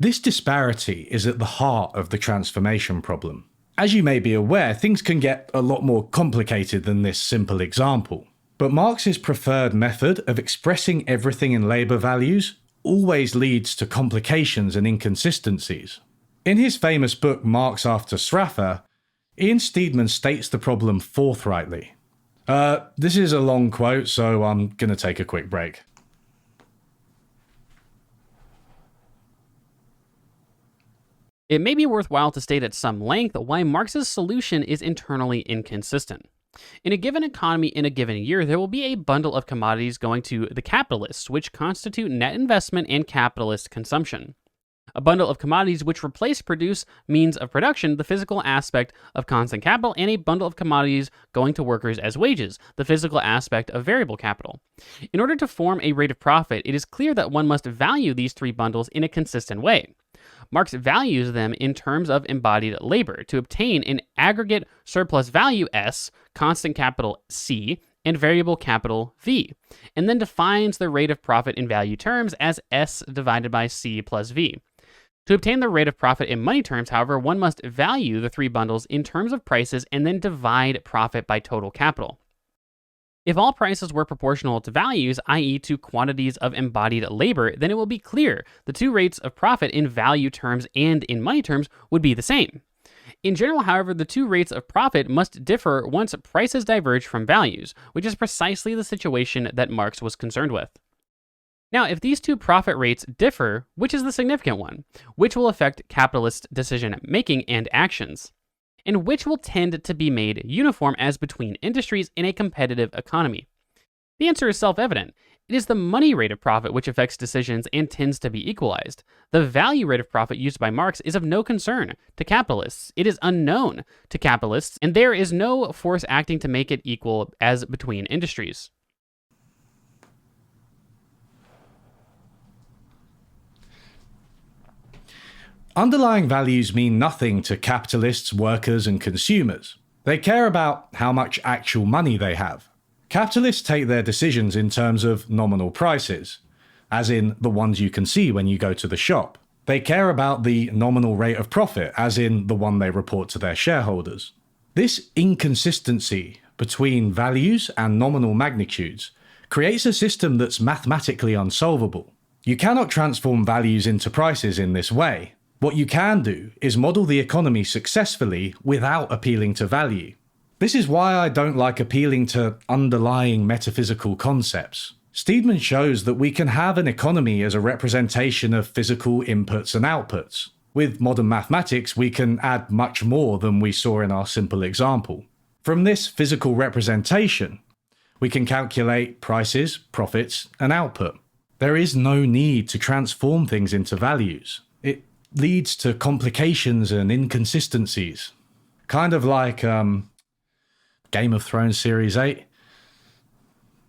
This disparity is at the heart of the transformation problem. As you may be aware, things can get a lot more complicated than this simple example. But Marx's preferred method of expressing everything in labour values always leads to complications and inconsistencies. In his famous book Marx After Sraffa, Ian Steedman states the problem forthrightly. This is a long quote, so I'm going to take a quick break. It may be worthwhile to state at some length why Marx's solution is internally inconsistent. In a given economy in a given year, there will be a bundle of commodities going to the capitalists, which constitute net investment and capitalist consumption. A bundle of commodities which replace produce means of production, the physical aspect of constant capital, and a bundle of commodities going to workers as wages, the physical aspect of variable capital. In order to form a rate of profit, it is clear that one must value these three bundles in a consistent way. Marx values them in terms of embodied labor to obtain an aggregate surplus value S, constant capital C, and variable capital V, and then defines the rate of profit in value terms as S divided by C plus V. To obtain the rate of profit in money terms, however, one must value the three bundles in terms of prices and then divide profit by total capital. If all prices were proportional to values, i.e. to quantities of embodied labor, then it will be clear the two rates of profit in value terms and in money terms would be the same. In general, however, the two rates of profit must differ once prices diverge from values, which is precisely the situation that Marx was concerned with. Now, if these two profit rates differ, which is the significant one? Which will affect capitalist decision-making and actions? And which will tend to be made uniform as between industries in a competitive economy? The answer is self-evident. It is the money rate of profit which affects decisions and tends to be equalized. The value rate of profit used by Marx is of no concern to capitalists. It is unknown to capitalists, and there is no force acting to make it equal as between industries. Underlying values mean nothing to capitalists, workers, and consumers. They care about how much actual money they have. Capitalists take their decisions in terms of nominal prices, as in the ones you can see when you go to the shop. They care about the nominal rate of profit, as in the one they report to their shareholders. This inconsistency between values and nominal magnitudes creates a system that's mathematically unsolvable. You cannot transform values into prices in this way. What you can do is model the economy successfully without appealing to value. This is why I don't like appealing to underlying metaphysical concepts. Steedman shows that we can have an economy as a representation of physical inputs and outputs. With modern mathematics, we can add much more than we saw in our simple example. From this physical representation, we can calculate prices, profits, and output. There is no need to transform things into values. It leads to complications and inconsistencies. Kind of like Game of Thrones Series 8.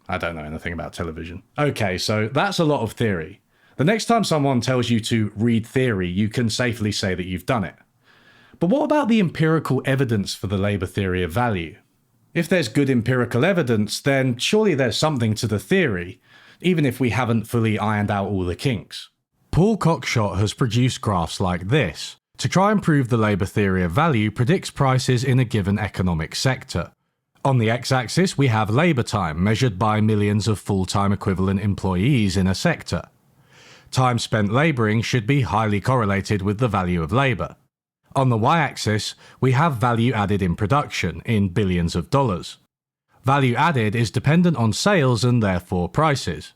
I don't know anything about television. Okay, so that's a lot of theory. The next time someone tells you to read theory, you can safely say that you've done it. But what about the empirical evidence for the labour theory of value? If there's good empirical evidence, then surely there's something to the theory, even if we haven't fully ironed out all the kinks. Paul Cockshott has produced graphs like this. To try and prove the labour theory of value predicts prices in a given economic sector. On the x-axis, we have labour time, measured by millions of full-time equivalent employees in a sector. Time spent labouring should be highly correlated with the value of labour. On the y-axis, we have value added in production, in billions of dollars. Value added is dependent on sales and therefore prices.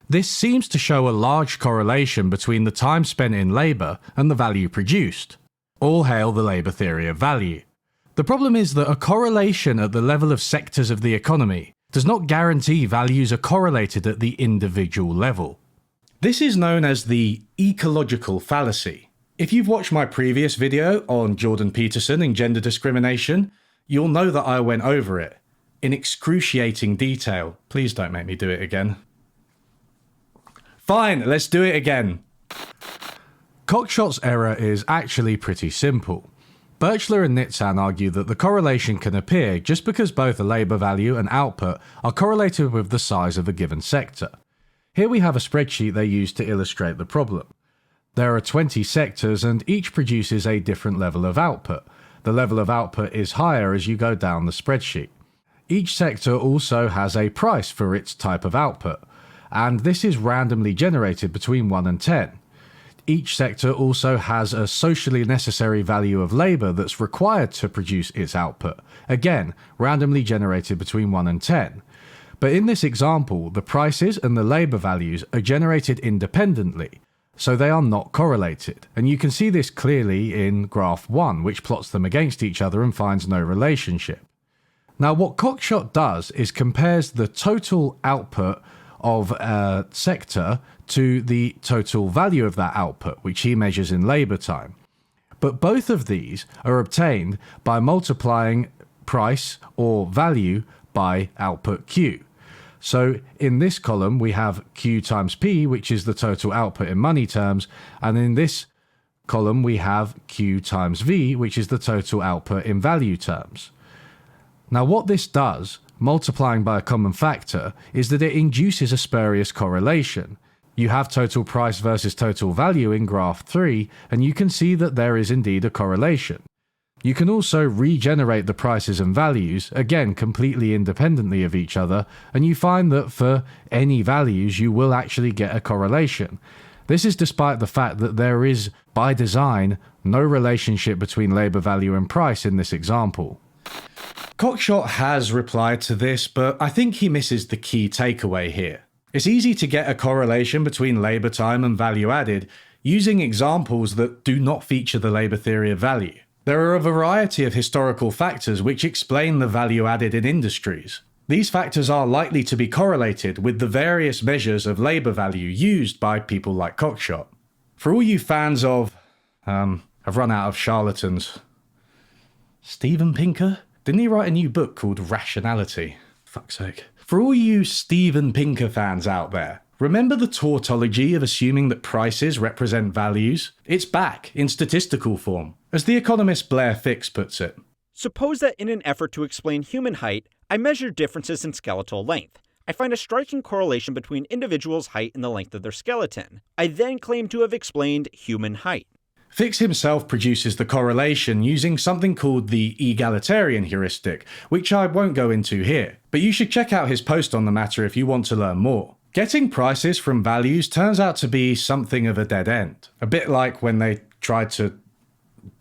This seems to show a large correlation between the time spent in labour and the value produced. All hail the labour theory of value. The problem is that a correlation at the level of sectors of the economy does not guarantee values are correlated at the individual level. This is known as the ecological fallacy. If you've watched my previous video on Jordan Peterson and gender discrimination, you'll know that I went over it in excruciating detail. Please don't make me do it again. Fine, let's do it again. Cockshott's error is actually pretty simple. Birchler and Nitzan argue that the correlation can appear just because both a labour value and output are correlated with the size of a given sector. Here we have a spreadsheet they use to illustrate the problem. There are 20 sectors and each produces a different level of output. The level of output is higher as you go down the spreadsheet. Each sector also has a price for its type of output, and this is randomly generated between 1 and 10. Each sector also has a socially necessary value of labour that's required to produce its output, again, randomly generated between 1 and 10. But in this example, the prices and the labour values are generated independently, so they are not correlated. And you can see this clearly in graph 1, which plots them against each other and finds no relationship. Now, what Cockshott does is compares the total output of a sector to the total value of that output, which he measures in labour time. But both of these are obtained by multiplying price or value by output Q. So in this column, we have Q times P, which is the total output in money terms, and in this column, we have Q times V, which is the total output in value terms. Now, what this does, multiplying by a common factor, is that it induces a spurious correlation. You have total price versus total value in graph 3, and you can see that there is indeed a correlation. You can also regenerate the prices and values, again completely independently of each other, and you find that for any values you will actually get a correlation. This is despite the fact that there is, by design, no relationship between labour value and price in this example. Cockshott has replied to this, but I think he misses the key takeaway here. It's easy to get a correlation between labour time and value added using examples that do not feature the labour theory of value. There are a variety of historical factors which explain the value added in industries. These factors are likely to be correlated with the various measures of labour value used by people like Cockshott. For all you fans of... I've run out of charlatans. Steven Pinker? Didn't he write a new book called Rationality? Fuck's sake. For all you Steven Pinker fans out there, remember the tautology of assuming that prices represent values? It's back, in statistical form. As the economist Blair Fix puts it. Suppose that in an effort to explain human height, I measure differences in skeletal length. I find a striking correlation between individuals' height and the length of their skeleton. I then claim to have explained human height. Fix himself produces the correlation using something called the egalitarian heuristic, which I won't go into here, but you should check out his post on the matter if you want to learn more. Getting prices from values turns out to be something of a dead end. A bit like when they tried to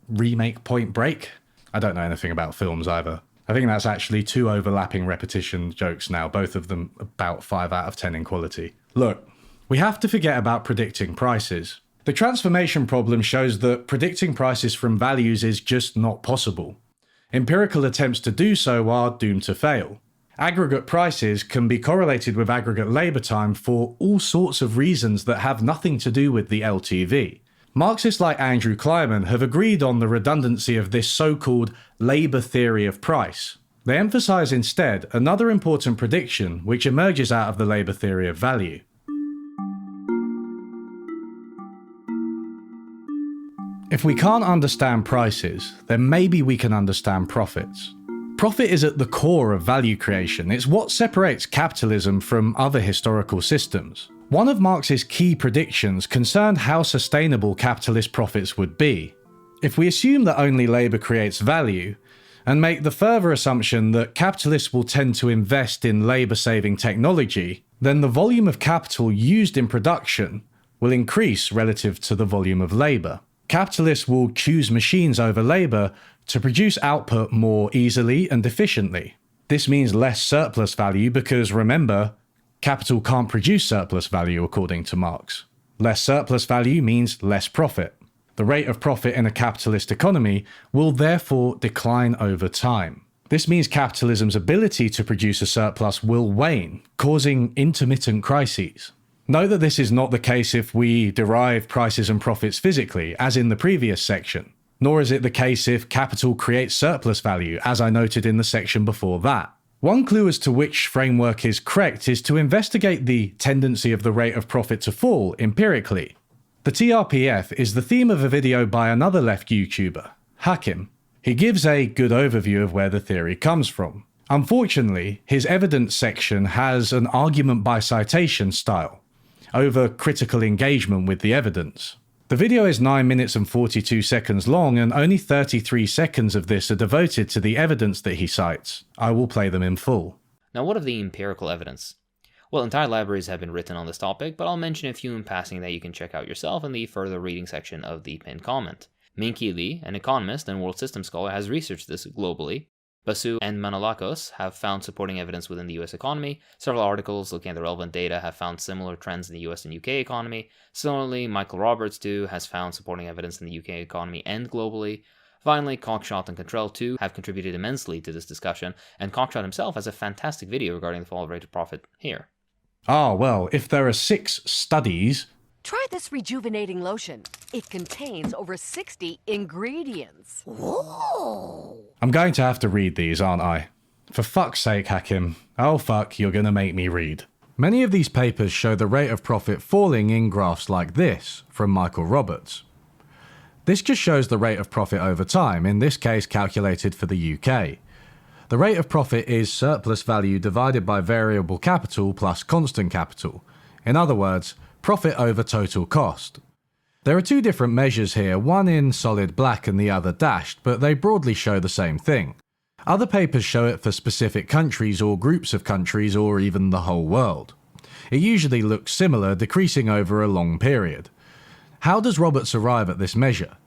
remake Point Break. I don't know anything about films either. I think that's actually 2 overlapping repetition jokes now, both of them about 5 out of 10 in quality. Look, we have to forget about predicting prices. The transformation problem shows that predicting prices from values is just not possible. Empirical attempts to do so are doomed to fail. Aggregate prices can be correlated with aggregate labour time for all sorts of reasons that have nothing to do with the LTV. Marxists like Andrew Kleiman have agreed on the redundancy of this so-called labour theory of price. They emphasise instead another important prediction which emerges out of the labour theory of value. If we can't understand prices, then maybe we can understand profits. Profit is at the core of value creation. It's what separates capitalism from other historical systems. One of Marx's key predictions concerned how sustainable capitalist profits would be. If we assume that only labour creates value, and make the further assumption that capitalists will tend to invest in labour-saving technology, then the volume of capital used in production will increase relative to the volume of labour. Capitalists will choose machines over labour to produce output more easily and efficiently. This means less surplus value because, remember, capital can't produce surplus value according to Marx. Less surplus value means less profit. The rate of profit in a capitalist economy will therefore decline over time. This means capitalism's ability to produce a surplus will wane, causing intermittent crises. Note that this is not the case if we derive prices and profits physically, as in the previous section, nor is it the case if capital creates surplus value, as I noted in the section before that. One clue as to which framework is correct is to investigate the tendency of the rate of profit to fall empirically. The TRPF is the theme of a video by another left YouTuber, Hakim. He gives a good overview of where the theory comes from. Unfortunately, his evidence section has an argument by citation style, over critical engagement with the evidence. The video is 9 minutes and 42 seconds long, and only 33 seconds of this are devoted to the evidence that he cites. I will play them in full. Now, what of the empirical evidence? Well, entire libraries have been written on this topic, but I'll mention a few in passing that you can check out yourself in the further reading section of the pinned comment. Minky Lee, an economist and world system scholar, has researched this globally. Basu and Manolakos have found supporting evidence within the US economy. Several articles looking at the relevant data have found similar trends in the US and UK economy. Similarly, Michael Roberts, too, has found supporting evidence in the UK economy and globally. Finally, Cockshot and Contrell, too, have contributed immensely to this discussion, and Cockshot himself has a fantastic video regarding the fall of rate of profit here. Ah, well, if there are 6 studies... Try this rejuvenating lotion. It contains over 60 ingredients. Whoa! I'm going to have to read these, aren't I? For fuck's sake, Hakim. Oh fuck, you're gonna make me read. Many of these papers show the rate of profit falling in graphs like this, from Michael Roberts. This just shows the rate of profit over time, in this case calculated for the UK. The rate of profit is surplus value divided by variable capital plus constant capital. In other words, profit over total cost. There are 2 different measures here, one in solid black and the other dashed, but they broadly show the same thing. Other papers show it for specific countries or groups of countries or even the whole world. It usually looks similar, decreasing over a long period. How does Roberts arrive at this measure?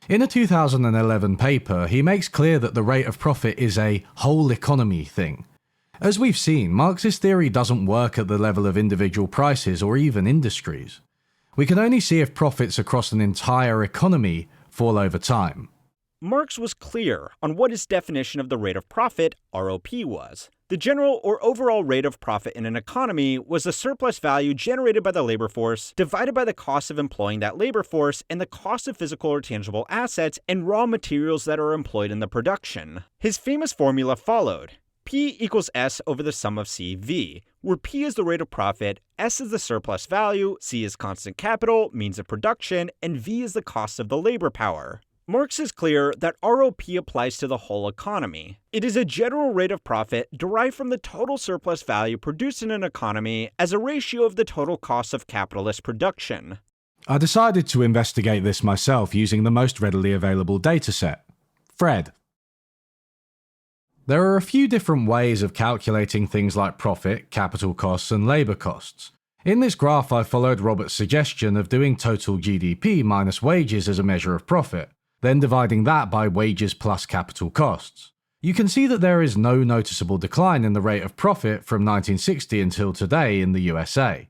In a 2011 paper, he makes clear that the rate of profit is a whole economy thing. As we've seen, Marx's theory doesn't work at the level of individual prices or even industries. We can only see if profits across an entire economy fall over time. Marx was clear on what his definition of the rate of profit, ROP, was. The general or overall rate of profit in an economy was the surplus value generated by the labor force divided by the cost of employing that labor force and the cost of physical or tangible assets and raw materials that are employed in the production. His famous formula followed. P equals S over the sum of CV, where P is the rate of profit, S is the surplus value, C is constant capital, means of production, and V is the cost of the labor power. Marx is clear that ROP applies to the whole economy. It is a general rate of profit derived from the total surplus value produced in an economy as a ratio of the total cost of capitalist production. I decided to investigate this myself using the most readily available dataset, Fred. There are a few different ways of calculating things like profit, capital costs, and labour costs. In this graph, I followed Robert's suggestion of doing total GDP minus wages as a measure of profit, then dividing that by wages plus capital costs. You can see that there is no noticeable decline in the rate of profit from 1960 until today in the USA.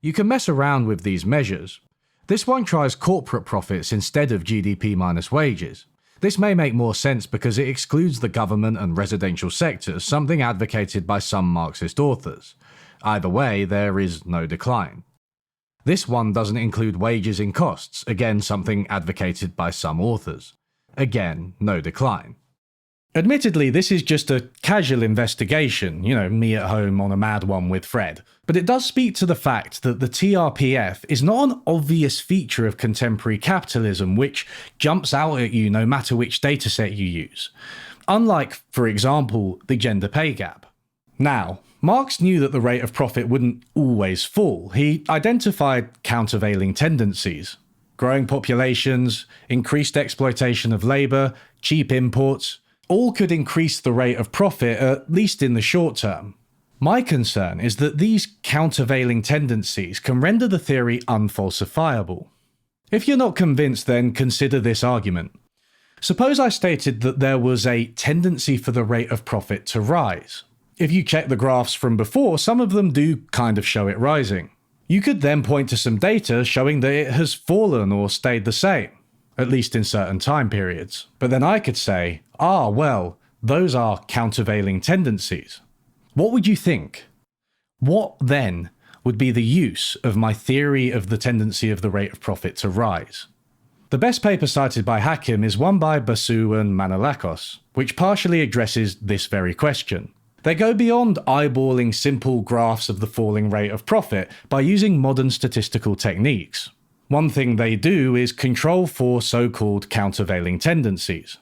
You can mess around with these measures. This one tries corporate profits instead of GDP minus wages. This may make more sense because it excludes the government and residential sectors, something advocated by some Marxist authors. Either way, there is no decline. This one doesn't include wages in costs, again something advocated by some authors. Again, no decline. Admittedly, this is just a casual investigation, me at home on a mad one with Fred. But it does speak to the fact that the TRPF is not an obvious feature of contemporary capitalism which jumps out at you no matter which dataset you use. Unlike, for example, the gender pay gap. Now, Marx knew that the rate of profit wouldn't always fall. He identified countervailing tendencies. Growing populations, increased exploitation of labour, cheap imports, all could increase the rate of profit, at least in the short term. My concern is that these countervailing tendencies can render the theory unfalsifiable. If you're not convinced, then consider this argument. Suppose I stated that there was a tendency for the rate of profit to rise. If you check the graphs from before, some of them do kind of show it rising. You could then point to some data showing that it has fallen or stayed the same, at least in certain time periods. But then I could say, well, those are countervailing tendencies. What would you think? What then would be the use of my theory of the tendency of the rate of profit to rise? The best paper cited by Hakim is one by Basu and Manolakos, which partially addresses this very question. They go beyond eyeballing simple graphs of the falling rate of profit by using modern statistical techniques. One thing they do is control for so-called countervailing tendencies.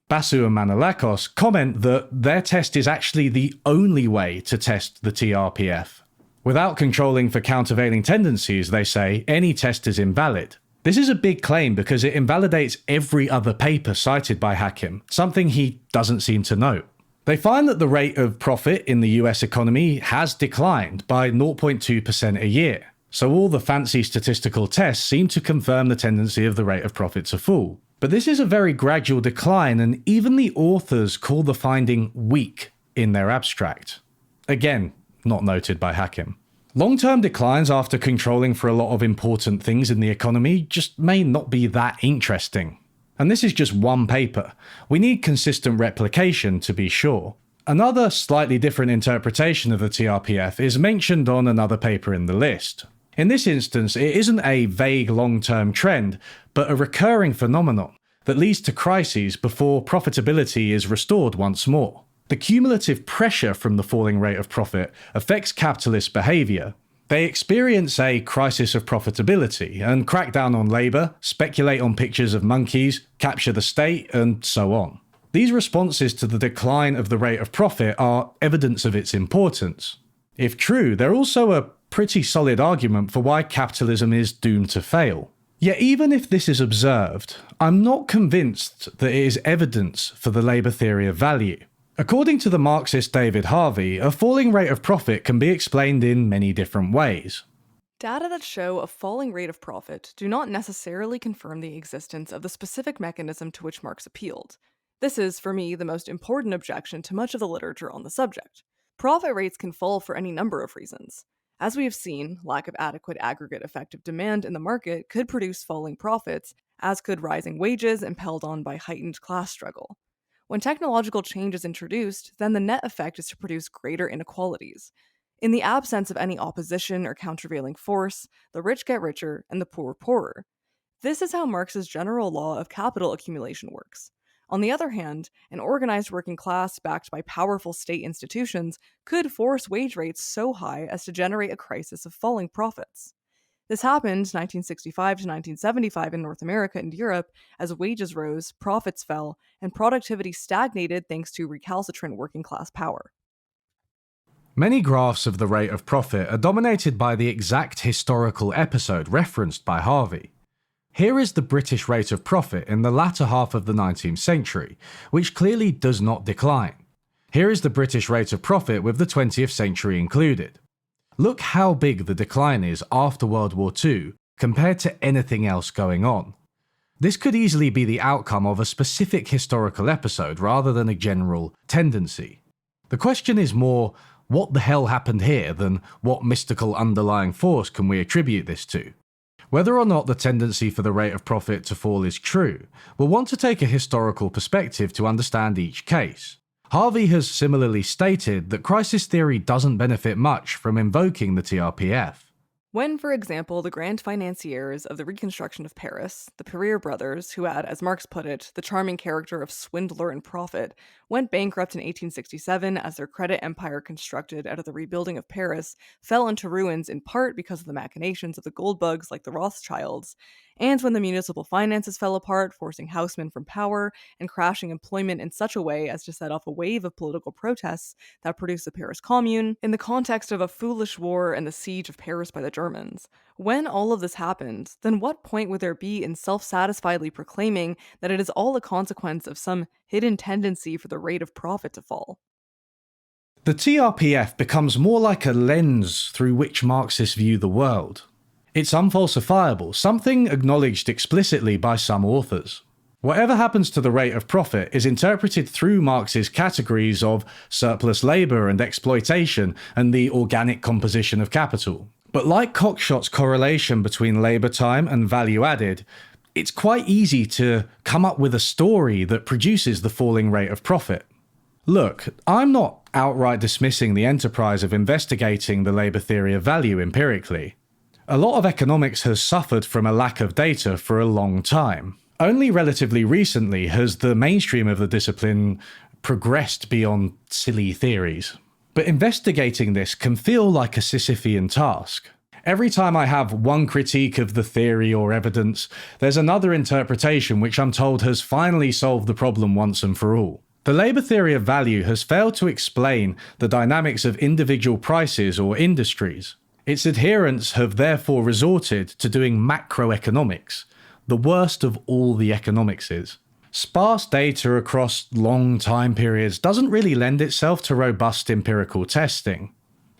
Basu and Manolakos comment that their test is actually the only way to test the TRPF. Without controlling for countervailing tendencies, they say, any test is invalid. This is a big claim because it invalidates every other paper cited by Hakim, something he doesn't seem to note. They find that the rate of profit in the US economy has declined by 0.2% a year, so all the fancy statistical tests seem to confirm the tendency of the rate of profit to fall. But this is a very gradual decline, and even the authors call the finding weak in their abstract. Again, not noted by Hakim. Long-term declines after controlling for a lot of important things in the economy just may not be that interesting. And this is just one paper. We need consistent replication to be sure. Another slightly different interpretation of the TRPF is mentioned on another paper in the list. In this instance, it isn't a vague long-term trend, but a recurring phenomenon that leads to crises before profitability is restored once more. The cumulative pressure from the falling rate of profit affects capitalist behaviour. They experience a crisis of profitability and crack down on labour, speculate on pictures of monkeys, capture the state, and so on. These responses to the decline of the rate of profit are evidence of its importance. If true, they're also a pretty solid argument for why capitalism is doomed to fail. Yet even if this is observed, I'm not convinced that it is evidence for the labour theory of value. According to the Marxist David Harvey, a falling rate of profit can be explained in many different ways. Data that show a falling rate of profit do not necessarily confirm the existence of the specific mechanism to which Marx appealed. This is, for me, the most important objection to much of the literature on the subject. Profit rates can fall for any number of reasons. As we have seen, lack of adequate aggregate effective demand in the market could produce falling profits, as could rising wages impelled on by heightened class struggle. When technological change is introduced, then the net effect is to produce greater inequalities. In the absence of any opposition or countervailing force, the rich get richer and the poor poorer. This is how Marx's general law of capital accumulation works. On the other hand, an organized working class backed by powerful state institutions could force wage rates so high as to generate a crisis of falling profits. This happened 1965 to 1975 in North America and Europe as wages rose, profits fell, and productivity stagnated thanks to recalcitrant working class power. Many graphs of the rate of profit are dominated by the exact historical episode referenced by Harvey. Here is the British rate of profit in the latter half of the 19th century, which clearly does not decline. Here is the British rate of profit with the 20th century included. Look how big the decline is after World War II compared to anything else going on. This could easily be the outcome of a specific historical episode rather than a general tendency. The question is more, what the hell happened here than what mystical underlying force can we attribute this to? Whether or not the tendency for the rate of profit to fall is true, we'll want to take a historical perspective to understand each case. Harvey has similarly stated that crisis theory doesn't benefit much from invoking the TRPF. When, for example, the grand financiers of the reconstruction of Paris, the Perrier brothers, who had, as Marx put it, the charming character of swindler and prophet, went bankrupt in 1867 as their credit empire constructed out of the rebuilding of Paris fell into ruins in part because of the machinations of the gold bugs like the Rothschilds, and when the municipal finances fell apart, forcing housemen from power and crashing employment in such a way as to set off a wave of political protests that produced the Paris Commune in the context of a foolish war and the siege of Paris by the Germans. When all of this happened, then what point would there be in self-satisfiedly proclaiming that it is all a consequence of some hidden tendency for the rate of profit to fall? The TRPF becomes more like a lens through which Marxists view the world. It's unfalsifiable, something acknowledged explicitly by some authors. Whatever happens to the rate of profit is interpreted through Marx's categories of surplus labour and exploitation and the organic composition of capital. But like Cockshot's correlation between labour time and value added, it's quite easy to come up with a story that produces the falling rate of profit. Look, I'm not outright dismissing the enterprise of investigating the labour theory of value empirically. A lot of economics has suffered from a lack of data for a long time. Only relatively recently has the mainstream of the discipline progressed beyond silly theories. But investigating this can feel like a Sisyphean task. Every time I have one critique of the theory or evidence, there's another interpretation which I'm told has finally solved the problem once and for all. The labour theory of value has failed to explain the dynamics of individual prices or industries. Its adherents have therefore resorted to doing macroeconomics, the worst of all the economicses. Sparse data across long time periods doesn't really lend itself to robust empirical testing.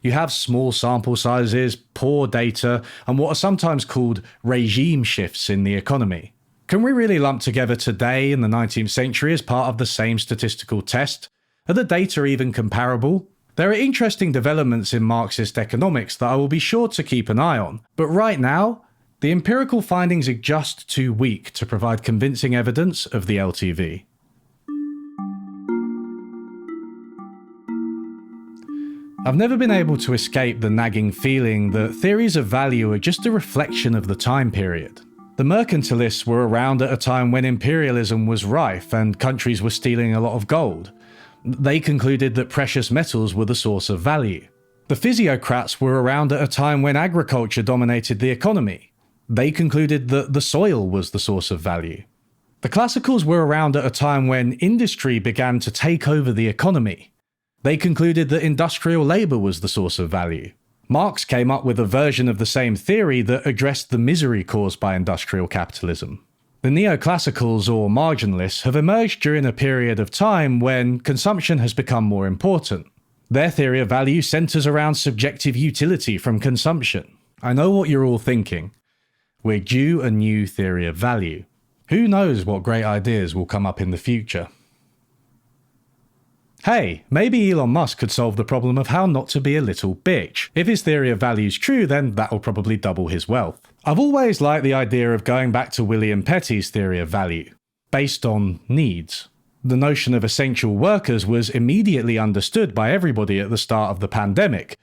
You have small sample sizes, poor data, and what are sometimes called regime shifts in the economy. Can we really lump together today and the 19th century as part of the same statistical test? Are the data even comparable? There are interesting developments in Marxist economics that I will be sure to keep an eye on, but right now, the empirical findings are just too weak to provide convincing evidence of the LTV. I've never been able to escape the nagging feeling that theories of value are just a reflection of the time period. The mercantilists were around at a time when imperialism was rife and countries were stealing a lot of gold. They concluded that precious metals were the source of value. The physiocrats were around at a time when agriculture dominated the economy. They concluded that the soil was the source of value. The classicals were around at a time when industry began to take over the economy. They concluded that industrial labour was the source of value. Marx came up with a version of the same theory that addressed the misery caused by industrial capitalism. The neoclassicals or marginalists have emerged during a period of time when consumption has become more important. Their theory of value centres around subjective utility from consumption. I know what you're all thinking. We're due a new theory of value. Who knows what great ideas will come up in the future? Hey, maybe Elon Musk could solve the problem of how not to be a little bitch. If his theory of value is true, then that'll probably double his wealth. I've always liked the idea of going back to William Petty's theory of value, based on needs. The notion of essential workers was immediately understood by everybody at the start of the pandemic,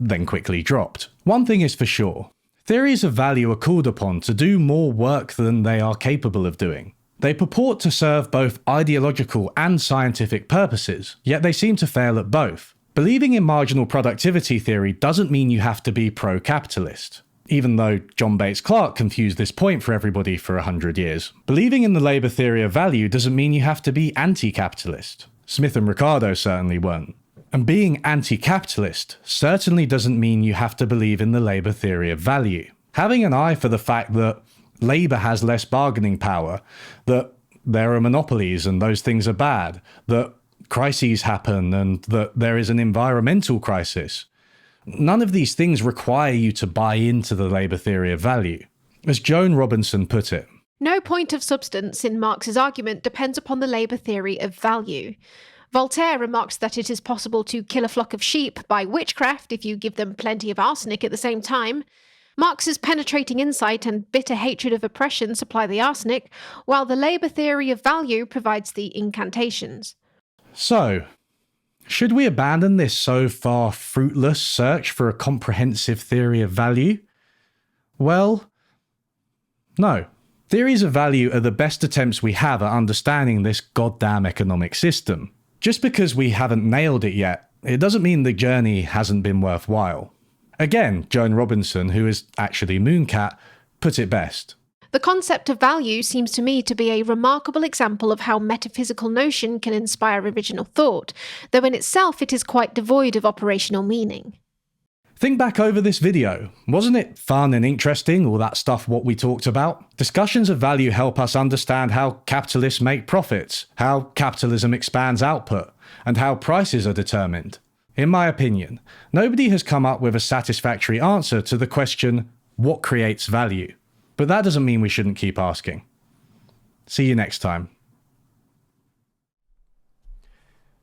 then quickly dropped. One thing is for sure. Theories of value are called upon to do more work than they are capable of doing. They purport to serve both ideological and scientific purposes, yet they seem to fail at both. Believing in marginal productivity theory doesn't mean you have to be pro-capitalist, even though John Bates Clark confused this point for everybody for 100 years. Believing in the labour theory of value doesn't mean you have to be anti-capitalist. Smith and Ricardo certainly weren't. And being anti-capitalist certainly doesn't mean you have to believe in the labour theory of value. Having an eye for the fact that labour has less bargaining power, that there are monopolies and those things are bad, that crises happen and that there is an environmental crisis. None of these things require you to buy into the labour theory of value. As Joan Robinson put it, no point of substance in Marx's argument depends upon the labour theory of value. Voltaire remarks that it is possible to kill a flock of sheep by witchcraft if you give them plenty of arsenic at the same time. Marx's penetrating insight and bitter hatred of oppression supply the arsenic, while the labour theory of value provides the incantations. So, should we abandon this so far fruitless search for a comprehensive theory of value? Well, no. Theories of value are the best attempts we have at understanding this goddamn economic system. Just because we haven't nailed it yet, it doesn't mean the journey hasn't been worthwhile. Again, Joan Robinson, who is actually Mooncat, put it best. The concept of value seems to me to be a remarkable example of how metaphysical notion can inspire original thought, though in itself it is quite devoid of operational meaning. Think back over this video. Wasn't it fun and interesting, all that stuff what we talked about? Discussions of value help us understand how capitalists make profits, how capitalism expands output, and how prices are determined. In my opinion, nobody has come up with a satisfactory answer to the question, what creates value? But that doesn't mean we shouldn't keep asking. See you next time.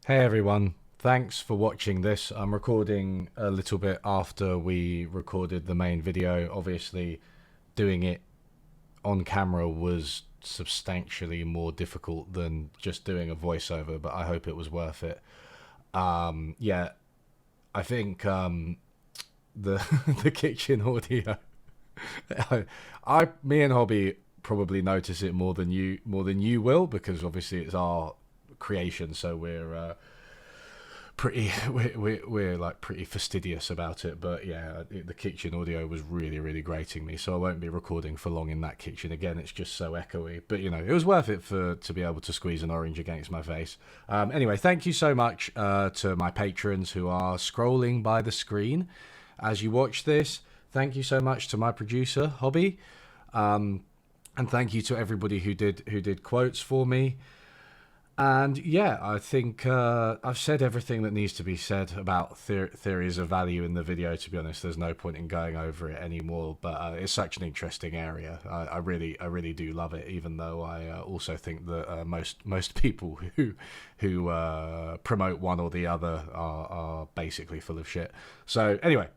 Hey everyone, thanks for watching this. I'm recording a little bit after we recorded the main video. Obviously, doing it on camera was substantially more difficult than just doing a voiceover, but I hope it was worth it. Yeah, I think the the kitchen audio. Me and Hobbie probably notice it more than you will, because obviously it's our creation, so we're like pretty fastidious about it. But yeah, the kitchen audio was really grating me, so I won't be recording for long in that kitchen again. It's just so echoey, but you know, it was worth it to be able to squeeze an orange against my face. Anyway, thank you so much to my patrons who are scrolling by the screen as you watch this. Thank you so much to my producer Hobbie, and thank you to everybody who did quotes for me. And yeah, I think I've said everything that needs to be said about theories of value in the video. To be honest, there's no point in going over it anymore. But it's such an interesting area. I really do love it. Even though I also think that most people who promote one or the other are basically full of shit. So anyway,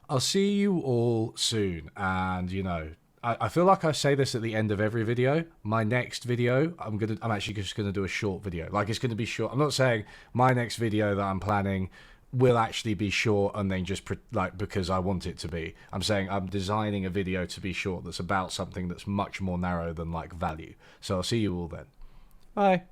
I'll see you all soon. And you know, I feel like I say this at the end of every video. My next video, I'm actually just gonna do a short video. Like, it's gonna be short. I'm not saying my next video that I'm planning will actually be short and then just like because I want it to be. I'm saying I'm designing a video to be short that's about something that's much more narrow than like value. So I'll see you all then. Bye.